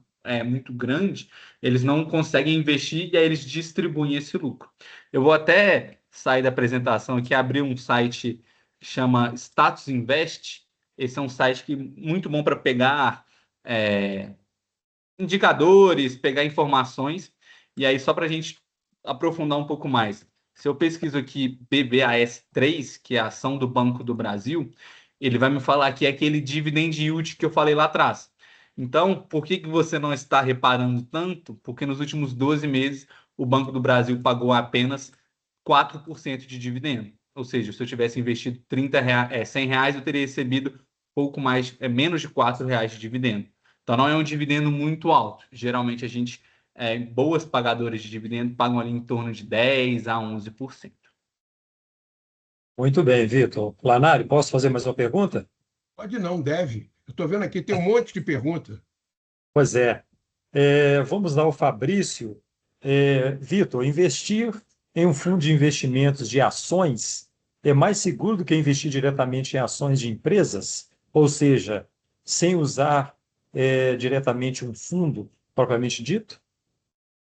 muito grande, eles não conseguem investir e aí eles distribuem esse lucro. Eu vou até sair da apresentação aqui, abrir um site que chama Status Invest. Esse é um site que muito bom para pegar indicadores, pegar informações, e aí só para a gente aprofundar um pouco mais. Se eu pesquiso aqui BBAS3, que é a ação do Banco do Brasil, ele vai me falar que é aquele dividend yield que eu falei lá atrás. Então, por que que você não está reparando tanto? Porque nos últimos 12 meses o Banco do Brasil pagou apenas 4% de dividendo. Ou seja, se eu tivesse investido R$ 100, eu teria recebido pouco mais, menos de R$ 4 de dividendo. Então não é um dividendo muito alto. Geralmente a gente, boas pagadoras de dividendo pagam ali em torno de 10 a 11%. Muito bem, Vitor. Planari, posso fazer mais uma pergunta? Pode não, deve. Eu estou vendo aqui, tem um monte de pergunta. Pois é. Vamos lá, o Fabrício. Vitor, investir em um fundo de investimentos de ações é mais seguro do que investir diretamente em ações de empresas? Ou seja, sem usar diretamente um fundo propriamente dito?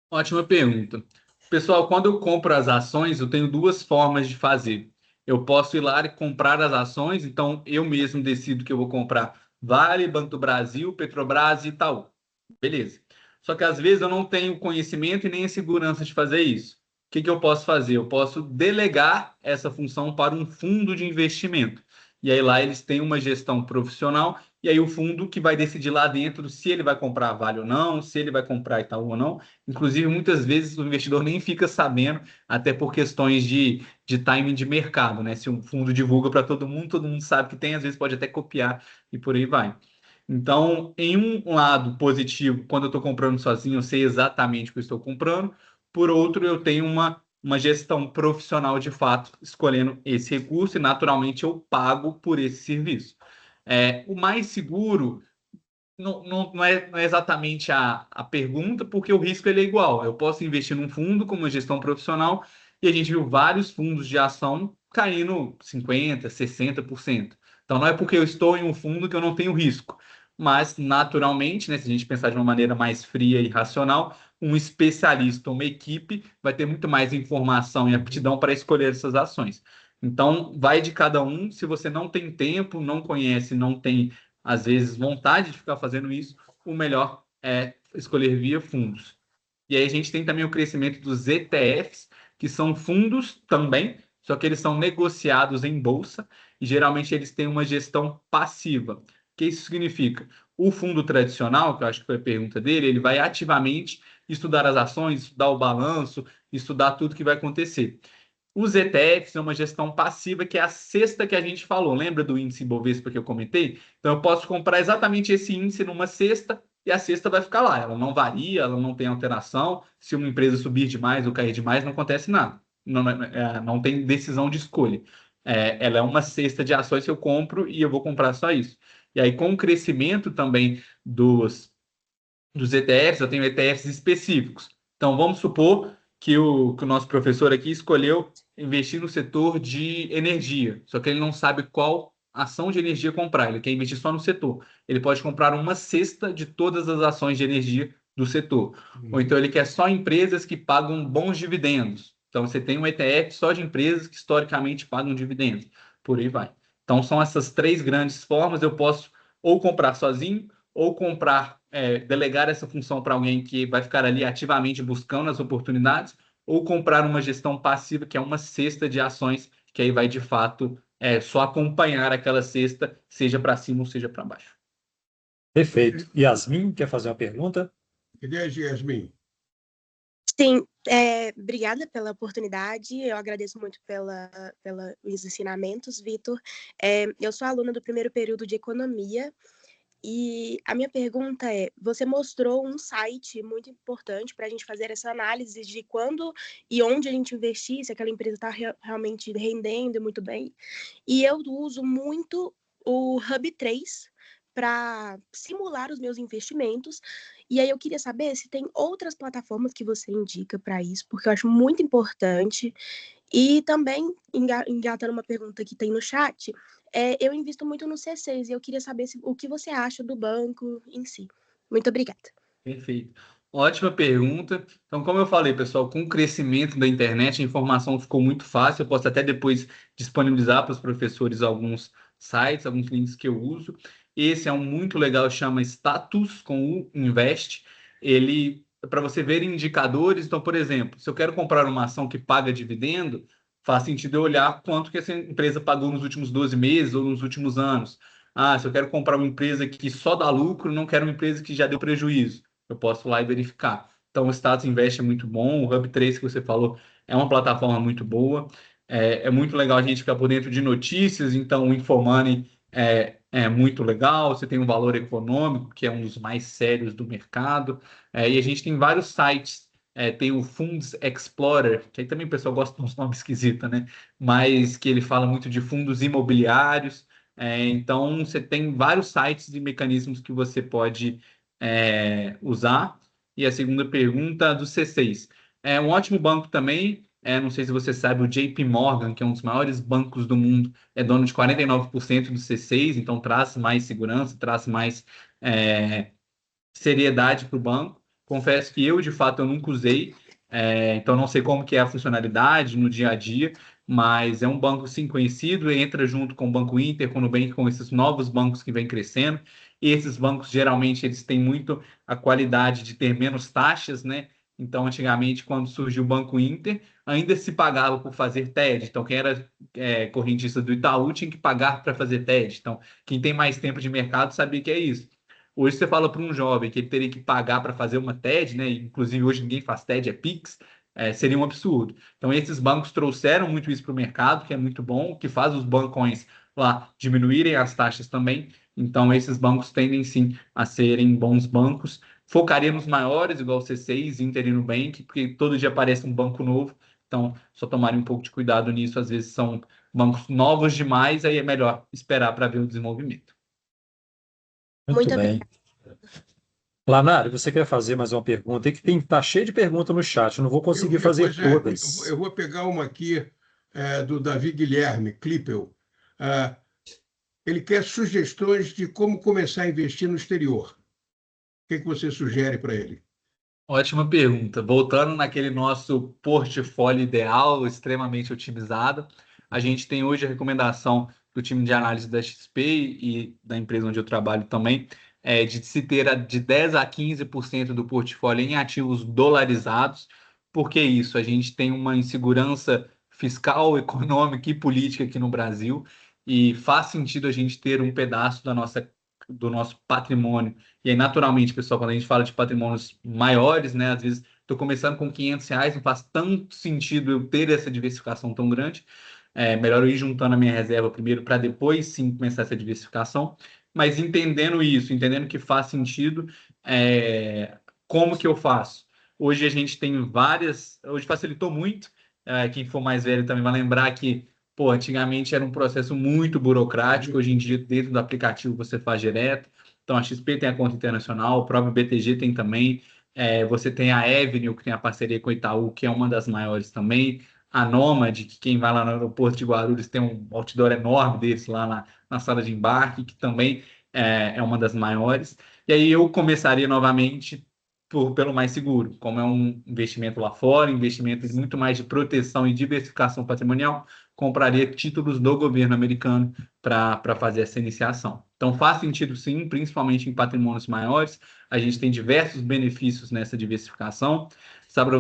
Ótima pergunta. Pessoal, quando eu compro as ações, eu tenho duas formas de fazer. Eu posso ir lá e comprar as ações, então eu mesmo decido que eu vou comprar Vale, Banco do Brasil, Petrobras e Itaú. Beleza. Só que às vezes eu não tenho conhecimento e nem a segurança de fazer isso. que eu posso fazer? Eu posso delegar essa função para um fundo de investimento. E aí lá eles têm uma gestão profissional, e aí o fundo que vai decidir lá dentro se ele vai comprar Vale ou não, se ele vai comprar Itaú ou não. Inclusive, muitas vezes o investidor nem fica sabendo, até por questões de timing de mercado, né? Se um fundo divulga para todo mundo sabe que tem, às vezes pode até copiar e por aí vai. Então, em um lado positivo, quando eu estou comprando sozinho, eu sei exatamente o que eu estou comprando. Por outro, eu tenho uma gestão profissional de fato, escolhendo esse recurso e, naturalmente, eu pago por esse serviço. O mais seguro não é exatamente a pergunta, porque o risco ele é igual. Eu posso investir num fundo com uma gestão profissional e a gente viu vários fundos de ação caindo 50%, 60%. Então, não é porque eu estou em um fundo que eu não tenho risco. Mas, naturalmente, né, se a gente pensar de uma maneira mais fria e racional, um especialista, uma equipe, vai ter muito mais informação e aptidão para escolher essas ações. Então, vai de cada um. Se você não tem tempo, não conhece, não tem, às vezes, vontade de ficar fazendo isso, o melhor é escolher via fundos. E aí a gente tem também o crescimento dos ETFs, que são fundos também, só que eles são negociados em bolsa e geralmente eles têm uma gestão passiva. O que isso significa? O fundo tradicional, que eu acho que foi a pergunta dele, ele vai ativamente estudar as ações, estudar o balanço, estudar tudo que vai acontecer. Os ETFs é uma gestão passiva, que é a cesta que a gente falou. Lembra do índice Bovespa que eu comentei? Então, eu posso comprar exatamente esse índice numa cesta e a cesta vai ficar lá. Ela não varia, ela não tem alteração. Se uma empresa subir demais ou cair demais, não acontece nada. Não tem decisão de escolha. Ela é uma cesta de ações que eu compro e eu vou comprar só isso. E aí, com o crescimento também dos ETFs, eu tenho ETFs específicos. Então, vamos supor que o nosso professor aqui escolheu investir no setor de energia, só que ele não sabe qual ação de energia comprar, ele quer investir só no setor. Ele pode comprar uma cesta de todas as ações de energia do setor. Ou então ele quer só empresas que pagam bons dividendos. Então, você tem um ETF só de empresas que historicamente pagam dividendos. Por aí vai. Então, são essas três grandes formas. Eu posso ou comprar sozinho, ou comprar, delegar essa função para alguém que vai ficar ali ativamente buscando as oportunidades, ou comprar uma gestão passiva, que é uma cesta de ações, que aí vai de fato só acompanhar aquela cesta, seja para cima ou seja para baixo. Perfeito. Yasmin, quer fazer uma pergunta? Ideias, Yasmin? Sim, obrigada pela oportunidade, eu agradeço muito pelos ensinamentos, Vitor. Eu sou aluna do primeiro período de Economia, e a minha pergunta é, você mostrou um site muito importante para a gente fazer essa análise de quando e onde a gente investir, se aquela empresa está realmente rendendo muito bem. E eu uso muito o Hub3 para simular os meus investimentos. E aí eu queria saber se tem outras plataformas que você indica para isso, porque eu acho muito importante. E também, engatando uma pergunta que tem no chat, eu invisto muito no C6 e eu queria saber o que você acha do banco em si. Muito obrigada. Perfeito. Ótima pergunta. Então, como eu falei, pessoal, com o crescimento da internet, a informação ficou muito fácil. Eu posso até depois disponibilizar para os professores alguns sites, alguns links que eu uso. Esse é um muito legal, chama Status com o Invest. Ele, para você ver indicadores. Então, por exemplo, se eu quero comprar uma ação que paga dividendo, faz sentido eu olhar quanto que essa empresa pagou nos últimos 12 meses ou nos últimos anos. Se eu quero comprar uma empresa que só dá lucro, não quero uma empresa que já deu prejuízo. Eu posso ir lá e verificar. Então, o Status Invest é muito bom, o Hub3 que você falou é uma plataforma muito boa. É muito legal a gente ficar por dentro de notícias, então o Infomoney é muito legal. Você tem um Valor Econômico, que é um dos mais sérios do mercado. E a gente tem vários sites. Tem o Funds Explorer, que aí também o pessoal gosta de uns nomes esquisitos, né? Mas que ele fala muito de fundos imobiliários. Então, você tem vários sites e mecanismos que você pode usar. E a segunda pergunta do C6. É um ótimo banco também. Não sei se você sabe, o JP Morgan, que é um dos maiores bancos do mundo, é dono de 49% do C6, então traz mais segurança, traz mais seriedade para o banco. Confesso que eu, de fato, eu nunca usei, então não sei como que é a funcionalidade no dia a dia, mas é um banco sim conhecido, entra junto com o Banco Inter, com o Nubank, com esses novos bancos que vêm crescendo. E esses bancos, geralmente, eles têm muito a qualidade de ter menos taxas, né? Então, antigamente, quando surgiu o Banco Inter, ainda se pagava por fazer TED. Então, quem era correntista do Itaú tinha que pagar para fazer TED. Então, quem tem mais tempo de mercado sabia que é isso. Hoje você fala para um jovem que ele teria que pagar para fazer uma TED, né? Inclusive hoje ninguém faz TED, é Pix, seria um absurdo. Então esses bancos trouxeram muito isso para o mercado, que é muito bom, que faz os bancões lá diminuírem as taxas também. Então esses bancos tendem sim a serem bons bancos. Focaria nos maiores, igual o C6, Inter e Nubank, porque todo dia aparece um banco novo. Então só tomarem um pouco de cuidado nisso. Às vezes são bancos novos demais, aí é melhor esperar para ver o desenvolvimento. Muito Muito bem. Lanari, você quer fazer mais uma pergunta? Tá cheio de perguntas no chat, eu não vou conseguir fazer Pois todas. eu vou pegar uma aqui do Davi Guilherme Klippel. Ah, ele quer sugestões de como começar a investir no exterior. O que você sugere para ele? Ótima pergunta. Voltando naquele nosso portfólio ideal, extremamente otimizado, a gente tem hoje a recomendação do time de análise da XP e da empresa onde eu trabalho também, de se ter de 10 a 15% do portfólio em ativos dolarizados. Por que isso? A gente tem uma insegurança fiscal, econômica e política aqui no Brasil, e faz sentido a gente ter um pedaço do nosso patrimônio. E aí, naturalmente, pessoal, quando a gente fala de patrimônios maiores, né, às vezes estou começando com R$ 500, não faz tanto sentido eu ter essa diversificação tão grande. É melhor eu ir juntando a minha reserva primeiro para depois sim começar essa diversificação. Mas entendendo isso, entendendo que faz sentido, como que eu faço? Hoje a gente tem várias. Hoje facilitou muito. Quem for mais velho também vai lembrar que, pô, antigamente era um processo muito burocrático. Hoje em dia, dentro do aplicativo, você faz direto. Então, a XP tem a conta internacional, o próprio BTG tem também. Você tem a Avenue, que tem a parceria com o Itaú, que é uma das maiores também. A Nomad, que quem vai lá no aeroporto de Guarulhos tem um outdoor enorme desse lá na sala de embarque, que também é uma das maiores. E aí eu começaria novamente pelo mais seguro, como é um investimento lá fora, investimento muito mais de proteção e diversificação patrimonial, compraria títulos do governo americano para fazer essa iniciação. Então faz sentido sim, principalmente em patrimônios maiores. A gente tem diversos benefícios nessa diversificação.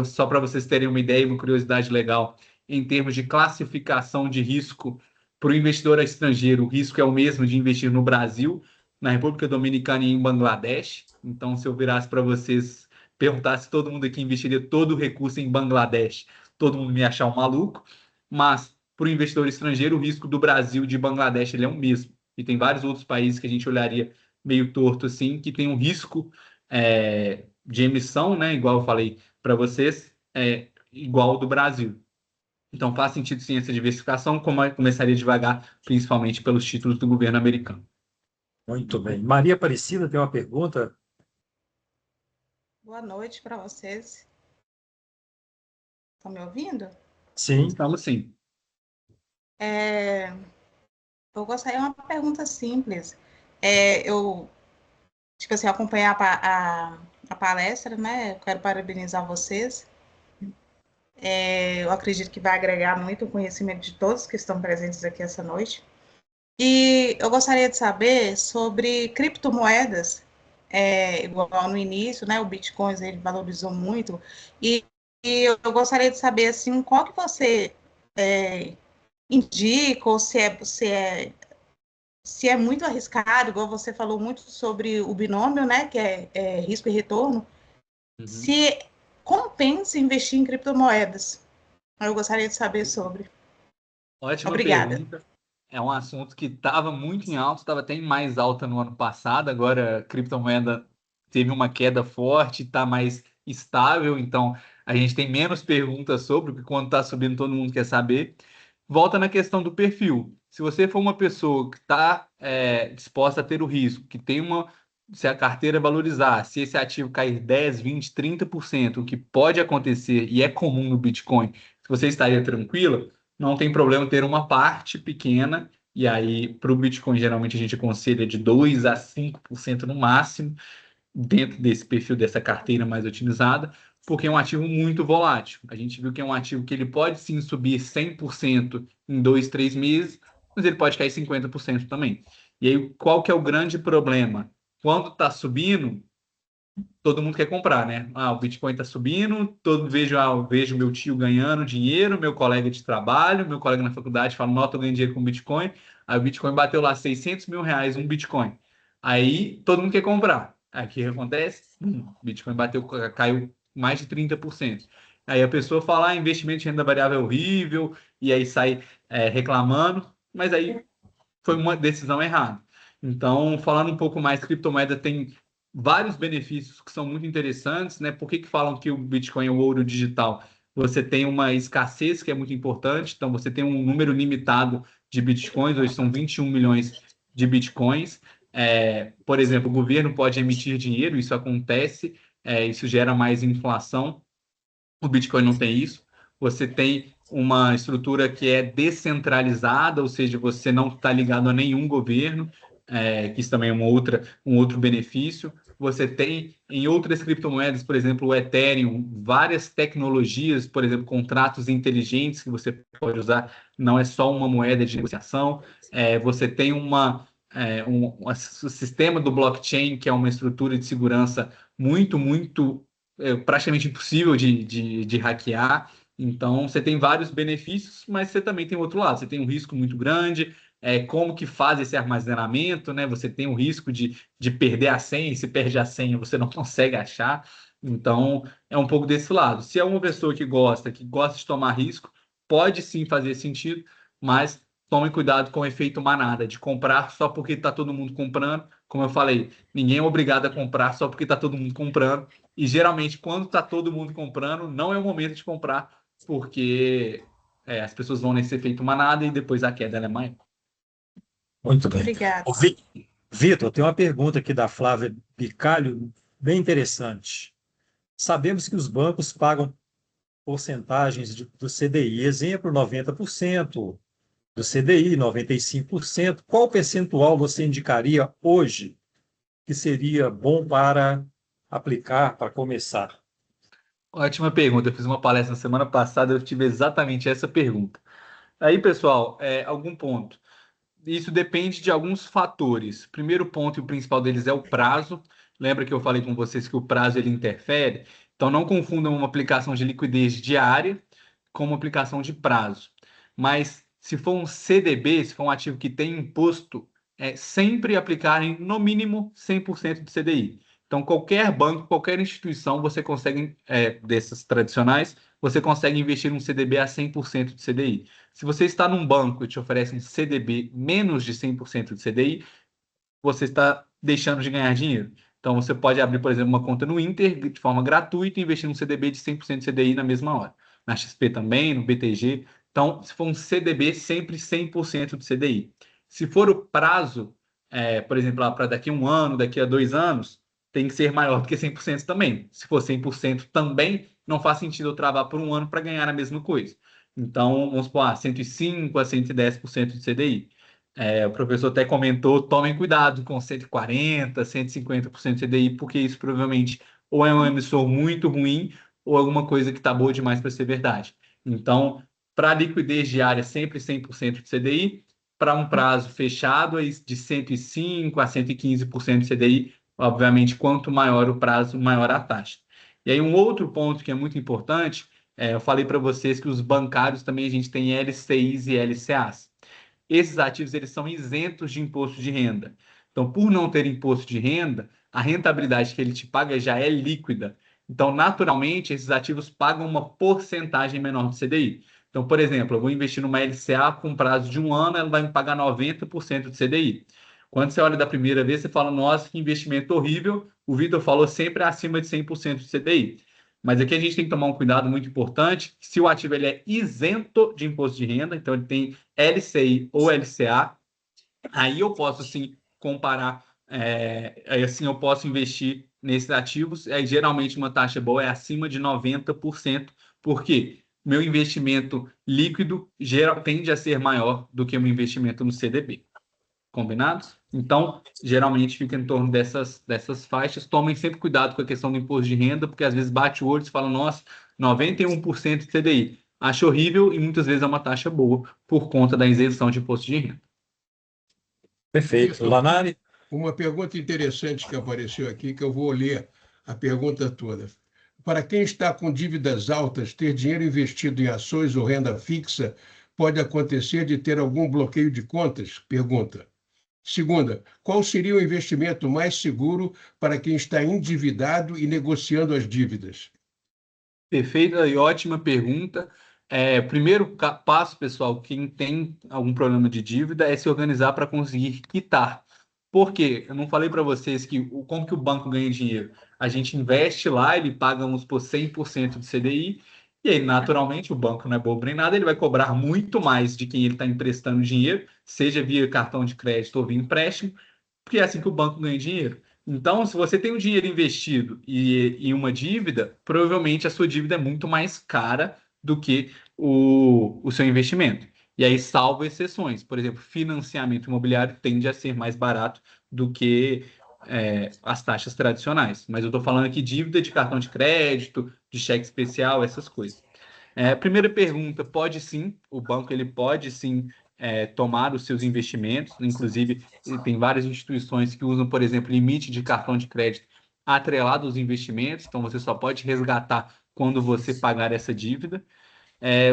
Só para vocês terem uma ideia, uma curiosidade legal, em termos de classificação de risco para o investidor estrangeiro, o risco é o mesmo de investir no Brasil, na República Dominicana e em Bangladesh. Então, se eu virasse para vocês, perguntasse se todo mundo aqui investiria todo o recurso em Bangladesh, todo mundo me ia achar um maluco. Mas, para o investidor estrangeiro, o risco do Brasil e de Bangladesh ele é o mesmo. E tem vários outros países que a gente olharia meio torto assim, que tem um risco de emissão, né, igual eu falei para vocês, igual ao do Brasil. Então faz sentido sim essa diversificação, começaria devagar, principalmente pelos títulos do governo americano. Muito bem. Maria Aparecida tem uma pergunta? Boa noite para vocês. Estão me ouvindo? Sim. Estamos sim. Eu gostaria de uma pergunta simples. Eu, tipo assim, acompanhei a palestra, né? Eu quero parabenizar vocês. Eu acredito que vai agregar muito o conhecimento de todos que estão presentes aqui essa noite. E eu gostaria de saber sobre criptomoedas, igual no início, né? O Bitcoin ele valorizou muito. E eu gostaria de saber assim, qual que você indica, ou se é muito arriscado, igual você falou muito sobre o binômio, né? Que é risco e retorno. Uhum. Se compensa investir em criptomoedas. Eu gostaria de saber sobre. Ótima Obrigada. pergunta. É um assunto que estava muito em alta, estava até em mais alta no ano passado. Agora a criptomoeda teve uma queda forte, está mais estável, então a gente tem menos perguntas sobre, porque quando está subindo todo mundo quer saber. Volta na questão do perfil. Se você for uma pessoa que está disposta a ter o risco, que tem se a carteira valorizar, se esse ativo cair 10, 20, 30%, o que pode acontecer e é comum no Bitcoin, se você estaria tranquila, não tem problema ter uma parte pequena, e aí para o Bitcoin geralmente a gente aconselha de 2 a 5% no máximo, dentro desse perfil dessa carteira mais otimizada, porque é um ativo muito volátil. A gente viu que é um ativo que ele pode sim subir 100% em 2, 3 meses, mas ele pode cair 50% também. E aí qual que é o grande problema? Quando está subindo, todo mundo quer comprar, né? O Bitcoin está subindo, vejo meu tio ganhando dinheiro, meu colega de trabalho, meu colega na faculdade fala, não, tô ganhando dinheiro com Bitcoin. Aí o Bitcoin bateu lá R$ 600 mil um Bitcoin. Aí todo mundo quer comprar. Aí o que acontece? Bitcoin caiu mais de 30%. Aí a pessoa fala, investimento de renda variável é horrível, e aí sai reclamando, mas aí foi uma decisão errada. Então, falando um pouco mais, criptomoeda tem vários benefícios que são muito interessantes, né? Por que falam que o Bitcoin é o ouro digital? Você tem uma escassez que é muito importante, então você tem um número limitado de Bitcoins, hoje são 21 milhões de Bitcoins. Por exemplo, o governo pode emitir dinheiro, isso acontece, isso gera mais inflação. O Bitcoin não tem isso. Você tem uma estrutura que é descentralizada, ou seja, você não está ligado a nenhum governo, que isso também é um outro benefício. Você tem em outras criptomoedas, por exemplo, o Ethereum, várias tecnologias, por exemplo, contratos inteligentes que você pode usar, não é só uma moeda de negociação. Você tem um sistema do blockchain, que é uma estrutura de segurança muito praticamente impossível de hackear. Então, você tem vários benefícios, mas você também tem outro lado. Você tem um risco muito grande. Como que faz esse armazenamento, né? Você tem o risco de perder a senha, e se perde a senha, você não consegue achar. Então, é um pouco desse lado. Se é uma pessoa que gosta de tomar risco, pode sim fazer sentido, mas tome cuidado com o efeito manada, de comprar só porque está todo mundo comprando. Como eu falei, ninguém é obrigado a comprar só porque está todo mundo comprando. E geralmente, quando está todo mundo comprando, não é o momento de comprar, porque as pessoas vão nesse efeito manada e depois a queda é maior. Muito bem. Obrigada. Vitor, tem uma pergunta aqui da Flávia Bicalho, bem interessante. Sabemos que os bancos pagam porcentagens do CDI, exemplo, 90% do CDI, 95%. Qual percentual você indicaria hoje que seria bom para aplicar, para começar? Ótima pergunta. Eu fiz uma palestra na semana passada, eu tive exatamente essa pergunta. Aí, pessoal, algum ponto. Isso depende de alguns fatores. Primeiro ponto, e o principal deles, é o prazo. Lembra que eu falei com vocês que o prazo ele interfere? Então, não confundam uma aplicação de liquidez diária com uma aplicação de prazo. Mas, se for um CDB, se for um ativo que tem imposto, sempre aplicarem no mínimo 100% de CDI. Então, qualquer banco, qualquer instituição, você consegue, dessas tradicionais, você consegue investir um CDB a 100% de CDI. Se você está num banco e te oferece um CDB menos de 100% de CDI, você está deixando de ganhar dinheiro. Então, você pode abrir, por exemplo, uma conta no Inter de forma gratuita e investir num CDB de 100% de CDI na mesma hora. Na XP também, no BTG. Então, se for um CDB, sempre 100% de CDI. Se for o prazo, por exemplo, para daqui a um ano, daqui a 2 anos, tem que ser maior do que 100% também. Se for 100% também, não faz sentido eu travar por um ano para ganhar a mesma coisa. Então, vamos supor, 105% a 110% de CDI. O professor até comentou, tomem cuidado com 140%, 150% de CDI, porque isso provavelmente ou é um emissor muito ruim ou alguma coisa que está boa demais para ser verdade. Então, para liquidez diária, sempre 100% de CDI. Para um prazo fechado, de 105% a 115% de CDI. Obviamente, quanto maior o prazo, maior a taxa. E aí, um outro ponto que é muito importante, eu falei para vocês que os bancários também a gente tem LCIs e LCAs. Esses ativos eles são isentos de imposto de renda. Então, por não ter imposto de renda, a rentabilidade que ele te paga já é líquida. Então, naturalmente, esses ativos pagam uma porcentagem menor do CDI. Então, por exemplo, eu vou investir numa LCA com prazo de um ano, ela vai me pagar 90% de CDI. Quando você olha da primeira vez, você fala, nossa, que investimento horrível. O Vitor falou sempre acima de 100% de CDI. Mas aqui a gente tem que tomar um cuidado muito importante, se o ativo ele é isento de imposto de renda, então ele tem LCI ou LCA, aí eu posso sim comparar, aí assim eu posso investir nesses ativos, aí geralmente uma taxa boa é acima de 90%, porque meu investimento líquido tende a ser maior do que o meu investimento no CDB. Combinados? Então, geralmente fica em torno dessas faixas. Tomem sempre cuidado com a questão do imposto de renda, porque às vezes bate o olho e fala, nossa, 91% de CDI. Acho horrível e muitas vezes é uma taxa boa por conta da isenção de imposto de renda. Perfeito. Lanari? Uma pergunta interessante que apareceu aqui, que eu vou ler a pergunta toda. Para quem está com dívidas altas, ter dinheiro investido em ações ou renda fixa pode acontecer de ter algum bloqueio de contas? Pergunta. Segunda, qual seria o investimento mais seguro para quem está endividado e negociando as dívidas? Perfeita e ótima pergunta. Primeiro passo, pessoal, quem tem algum problema de dívida é se organizar para conseguir quitar. Por quê? Eu não falei para vocês como que o banco ganha dinheiro. A gente investe lá, ele paga uns por 100% de CDI, e aí, naturalmente, o banco não é bobo nem nada, ele vai cobrar muito mais de quem ele está emprestando dinheiro, seja via cartão de crédito ou via empréstimo, porque é assim que o banco ganha dinheiro. Então, se você tem o dinheiro investido e uma dívida, provavelmente a sua dívida é muito mais cara do que o seu investimento. E aí, salvo exceções. Por exemplo, financiamento imobiliário tende a ser mais barato do que as taxas tradicionais. Mas eu estou falando aqui dívida de cartão de crédito, de cheque especial, essas coisas. Primeira pergunta, pode sim, o banco ele pode sim tomar os seus investimentos, inclusive tem várias instituições que usam, por exemplo, limite de cartão de crédito atrelado aos investimentos, então você só pode resgatar quando você pagar essa dívida.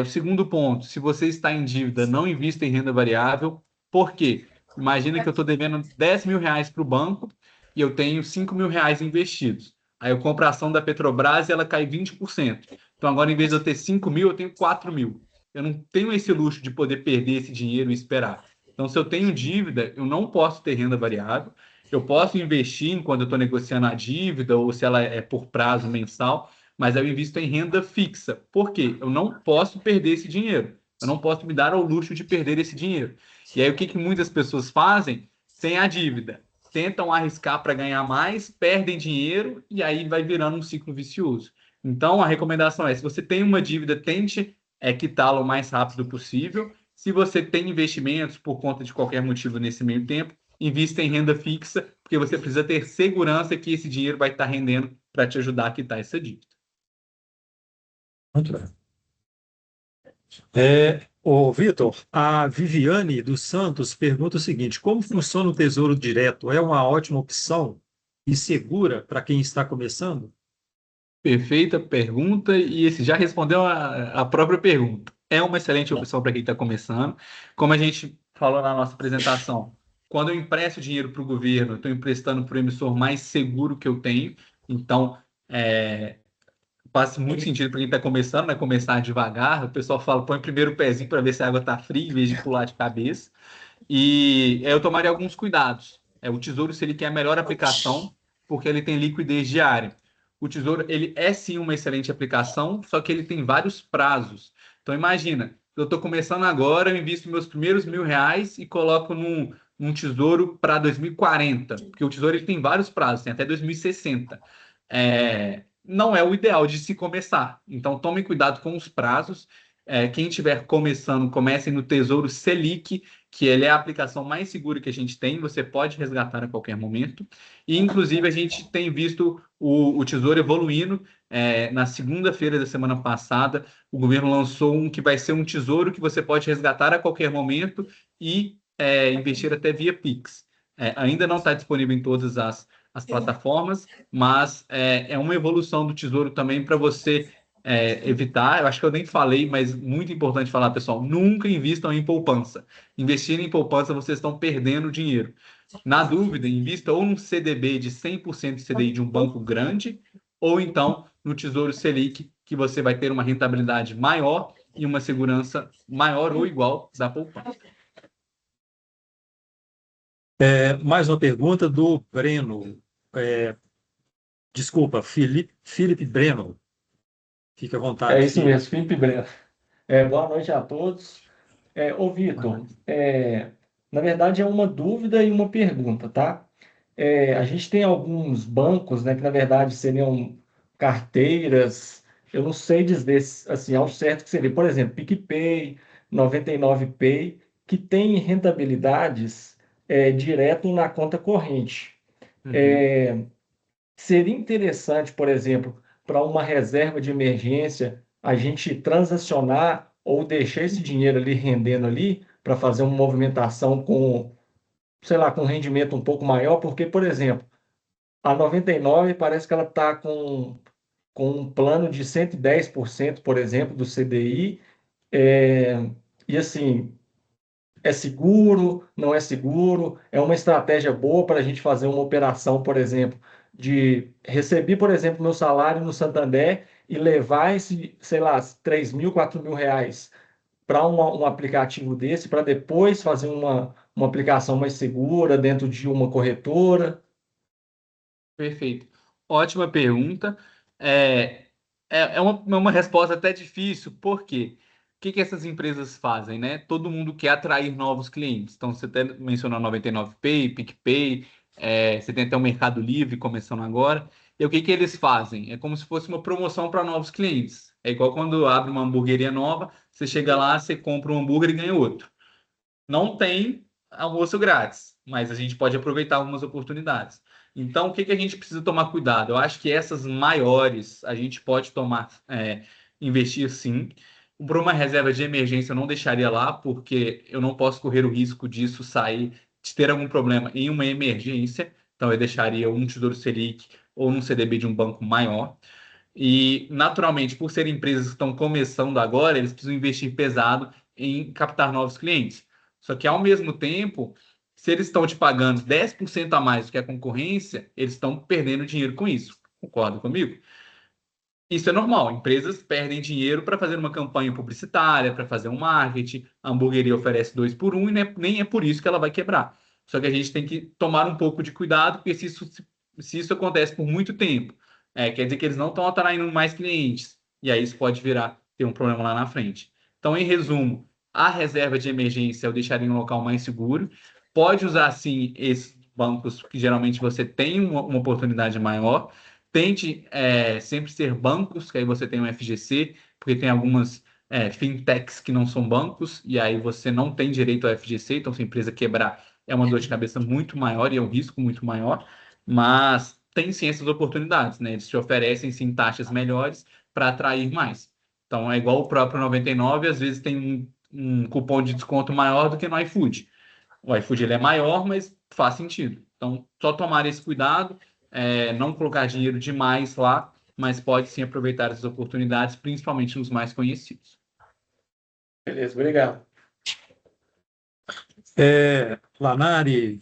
O segundo ponto, se você está em dívida, não invista em renda variável, por quê? Imagina que eu estou devendo 10 mil reais para o banco e eu tenho 5 mil reais investidos. Aí eu compro a ação da Petrobras e ela cai 20%. Então agora, em vez de eu ter 5 mil, eu tenho 4 mil. Eu não tenho esse luxo de poder perder esse dinheiro e esperar. Então, se eu tenho dívida, eu não posso ter renda variável. Eu posso investir enquanto eu estou negociando a dívida ou se ela é por prazo mensal, mas eu invisto em renda fixa. Por quê? Eu não posso perder esse dinheiro. Eu não posso me dar ao luxo de perder esse dinheiro. E aí, o que muitas pessoas fazem? Tem a dívida, tentam arriscar para ganhar mais, perdem dinheiro e aí vai virando um ciclo vicioso. Então, a recomendação é, se você tem uma dívida, tente quitá-la o mais rápido possível. Se você tem investimentos por conta de qualquer motivo nesse meio tempo, invista em renda fixa, porque você precisa ter segurança que esse dinheiro vai estar rendendo para te ajudar a quitar essa dívida. Muito bem. Vitor, a Viviane dos Santos pergunta o seguinte: como funciona o Tesouro Direto? É uma ótima opção e segura para quem está começando? Perfeita pergunta, e esse já respondeu a própria pergunta. É uma excelente opção para quem está começando. Como a gente falou na nossa apresentação, quando eu empresto dinheiro para o governo, eu estou emprestando para o emissor mais seguro que eu tenho. Então, faz muito sentido para quem está começando, né? Começar devagar. O pessoal fala, põe primeiro o pezinho para ver se a água está fria, em vez de pular de cabeça. E eu tomaria alguns cuidados. O Tesouro Selic é a melhor aplicação, porque ele tem liquidez diária. O Tesouro, ele é sim uma excelente aplicação, só que ele tem vários prazos. Então, imagina, eu estou começando agora, eu invisto meus primeiros R$ 1.000 e coloco num Tesouro para 2040, porque o Tesouro ele tem vários prazos, tem até 2060. Não é o ideal de se começar. Então, tome cuidado com os prazos. Quem estiver começando, comece no Tesouro Selic, que ele é a aplicação mais segura que a gente tem, você pode resgatar a qualquer momento. E, inclusive, a gente tem visto o Tesouro evoluindo. Na segunda-feira da semana passada, o governo lançou um que vai ser um tesouro que você pode resgatar a qualquer momento e investir até via Pix. Ainda não está disponível em todas as plataformas, mas é uma evolução do Tesouro também para você evitar. Eu acho que eu nem falei, mas muito importante falar, pessoal, nunca invistam em poupança. Investindo em poupança, vocês estão perdendo dinheiro. Na dúvida, invista ou num CDB de 100% de CDI de um banco grande, ou então no Tesouro Selic, que você vai ter uma rentabilidade maior e uma segurança maior ou igual da poupança. Mais uma pergunta do Breno. Desculpa, Felipe Breno. Fique à vontade. É isso mesmo, Felipe Breno. Boa noite a todos. Ô, Vitor, na verdade é uma dúvida e uma pergunta, tá? A gente tem alguns bancos, né, que na verdade seriam carteiras, eu não sei dizer assim, ao certo que seria, por exemplo, PicPay, 99Pay, que tem rentabilidades direto na conta corrente. Seria interessante, por exemplo, para uma reserva de emergência, a gente transacionar ou deixar esse dinheiro ali rendendo ali para fazer uma movimentação com, sei lá, com rendimento um pouco maior, porque, por exemplo, A 99 parece que ela está com um plano de 110%, por exemplo, do CDI. E assim, é seguro, não é seguro, é uma estratégia boa para a gente fazer uma operação, por exemplo, de receber, por exemplo, meu salário no Santander e levar esse, sei lá, 3 mil, 4 mil reais para um aplicativo desse, para depois fazer uma aplicação mais segura dentro de uma corretora. Perfeito. Ótima pergunta. É, é uma resposta até difícil, por quê? O que que essas empresas fazem, né? Todo mundo quer atrair novos clientes. Então, você até mencionou a 99Pay, PicPay, você tem até o Mercado Livre começando agora. E o que que eles fazem? É como se fosse uma promoção para novos clientes. É igual quando abre uma hamburgueria nova, você chega lá, você compra um hambúrguer e ganha outro. Não tem almoço grátis, mas a gente pode aproveitar algumas oportunidades. Então, o que que a gente precisa tomar cuidado? Eu acho que essas maiores a gente pode tomar, investir sim. Para uma reserva de emergência, eu não deixaria lá, porque eu não posso correr o risco disso sair, de ter algum problema em uma emergência. Então, eu deixaria um Tesouro Selic ou num CDB de um banco maior. E, naturalmente, por serem empresas que estão começando agora, eles precisam investir pesado em captar novos clientes. Só que, ao mesmo tempo, se eles estão te pagando 10% a mais do que a concorrência, eles estão perdendo dinheiro com isso. Concorda comigo? Isso é normal. Empresas perdem dinheiro para fazer uma campanha publicitária, para fazer um marketing. A hamburgueria oferece 2 por 1 e nem é por isso que ela vai quebrar. Só que a gente tem que tomar um pouco de cuidado, porque se isso acontece por muito tempo, quer dizer que eles não estão atraindo mais clientes. E aí isso pode ter um problema lá na frente. Então, em resumo, a reserva de emergência eu deixaria em um local mais seguro. Pode usar, sim, esses bancos que geralmente você tem uma oportunidade maior. Tente sempre ser bancos, que aí você tem um FGC, porque tem algumas fintechs que não são bancos, e aí você não tem direito ao FGC, então se a empresa quebrar é uma dor de cabeça muito maior e é um risco muito maior, mas tem sim essas oportunidades, né? Eles te oferecem sim taxas melhores para atrair mais. Então é igual o próprio 99, às vezes tem um cupom de desconto maior do que no iFood. O iFood ele é maior, mas faz sentido. Então, só tomar esse cuidado, não colocar dinheiro demais lá, mas pode sim aproveitar essas oportunidades, principalmente nos mais conhecidos. Beleza, obrigado. Lanari,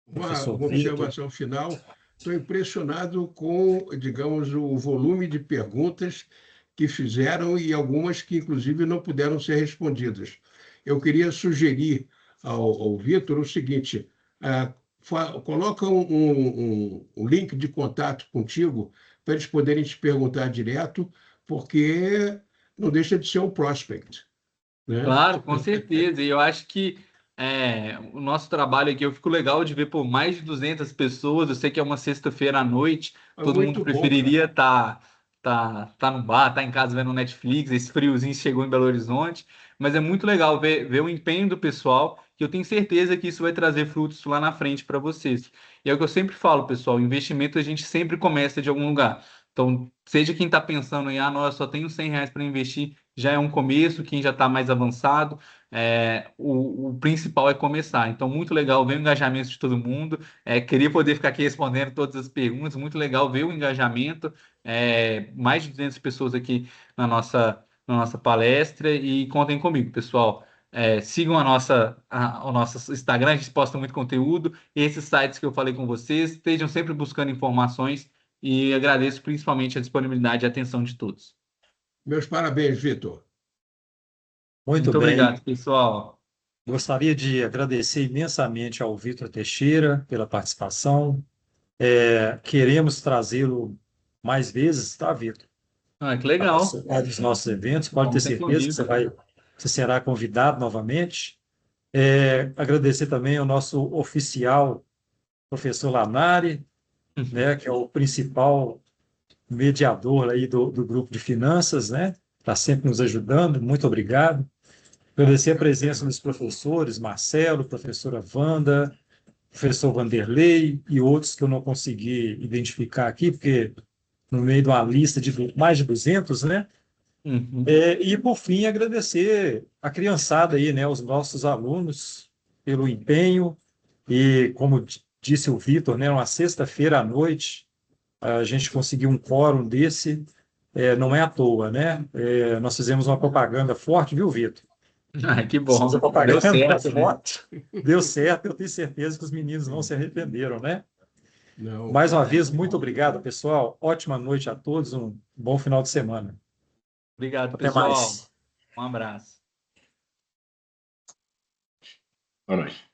Uma professor Vitor. observação final. Estou impressionado com, digamos, o volume de perguntas que fizeram e algumas que, inclusive, não puderam ser respondidas. Eu queria sugerir ao Vitor o seguinte: coloca um link de contato contigo para eles poderem te perguntar direto, porque não deixa de ser um prospect, né? Claro, com certeza. E eu acho que o nosso trabalho aqui, eu fico legal de ver por mais de 200 pessoas. Eu sei que é uma sexta-feira à noite, É todo mundo muito bom, cara. preferiria tá no bar, tá em casa vendo Netflix. Esse friozinho chegou em Belo Horizonte, mas é muito legal ver o empenho do pessoal, que eu tenho certeza que isso vai trazer frutos lá na frente para vocês. E é o que eu sempre falo, pessoal: investimento a gente sempre começa de algum lugar. Então, seja quem está pensando em, não, eu só tenho R$ 100 para investir, já é um começo. Quem já está mais avançado, o principal é começar. Então, muito legal ver o engajamento de todo mundo. Queria poder ficar aqui respondendo todas as perguntas. Muito legal ver o engajamento. Mais de 200 pessoas aqui na nossa palestra. E contem comigo, pessoal. Sigam o nosso Instagram, a gente posta muito conteúdo. Esses sites que eu falei com vocês, estejam sempre buscando informações. E agradeço principalmente a disponibilidade e a atenção de todos. Meus parabéns, Vitor. Muito Muito bem. obrigado, pessoal. Gostaria de agradecer imensamente ao Vitor Teixeira pela participação. Queremos trazê-lo mais vezes, tá, Vitor? Que Para legal. participar dos nossos eventos. Pode ter Conta certeza que comigo. você será convidado novamente. Agradecer também ao nosso oficial, professor Lanari, né, que é o principal mediador aí do grupo de finanças, né? Está sempre nos ajudando. Muito obrigado. Agradecer a presença dos professores, Marcelo, professora Wanda, professor Vanderlei e outros que eu não consegui identificar aqui, porque no meio de uma lista de mais de 200, né? Uhum. E, por fim, agradecer a criançada aí, né? Os nossos alunos, pelo empenho e, como disse o Vitor, né, uma sexta-feira à noite, a gente conseguiu um quórum desse, não é à toa, né? Nós fizemos uma propaganda forte, viu, Vitor? Que bom. Fizemos uma propaganda Deu certo, né? forte. Deu certo, eu tenho certeza que os meninos não se arrependeram, né? Não. Mais uma vez, muito obrigado, pessoal. Ótima noite a todos, um bom final de semana. Obrigado, Até pessoal. mais. Um abraço. Boa noite.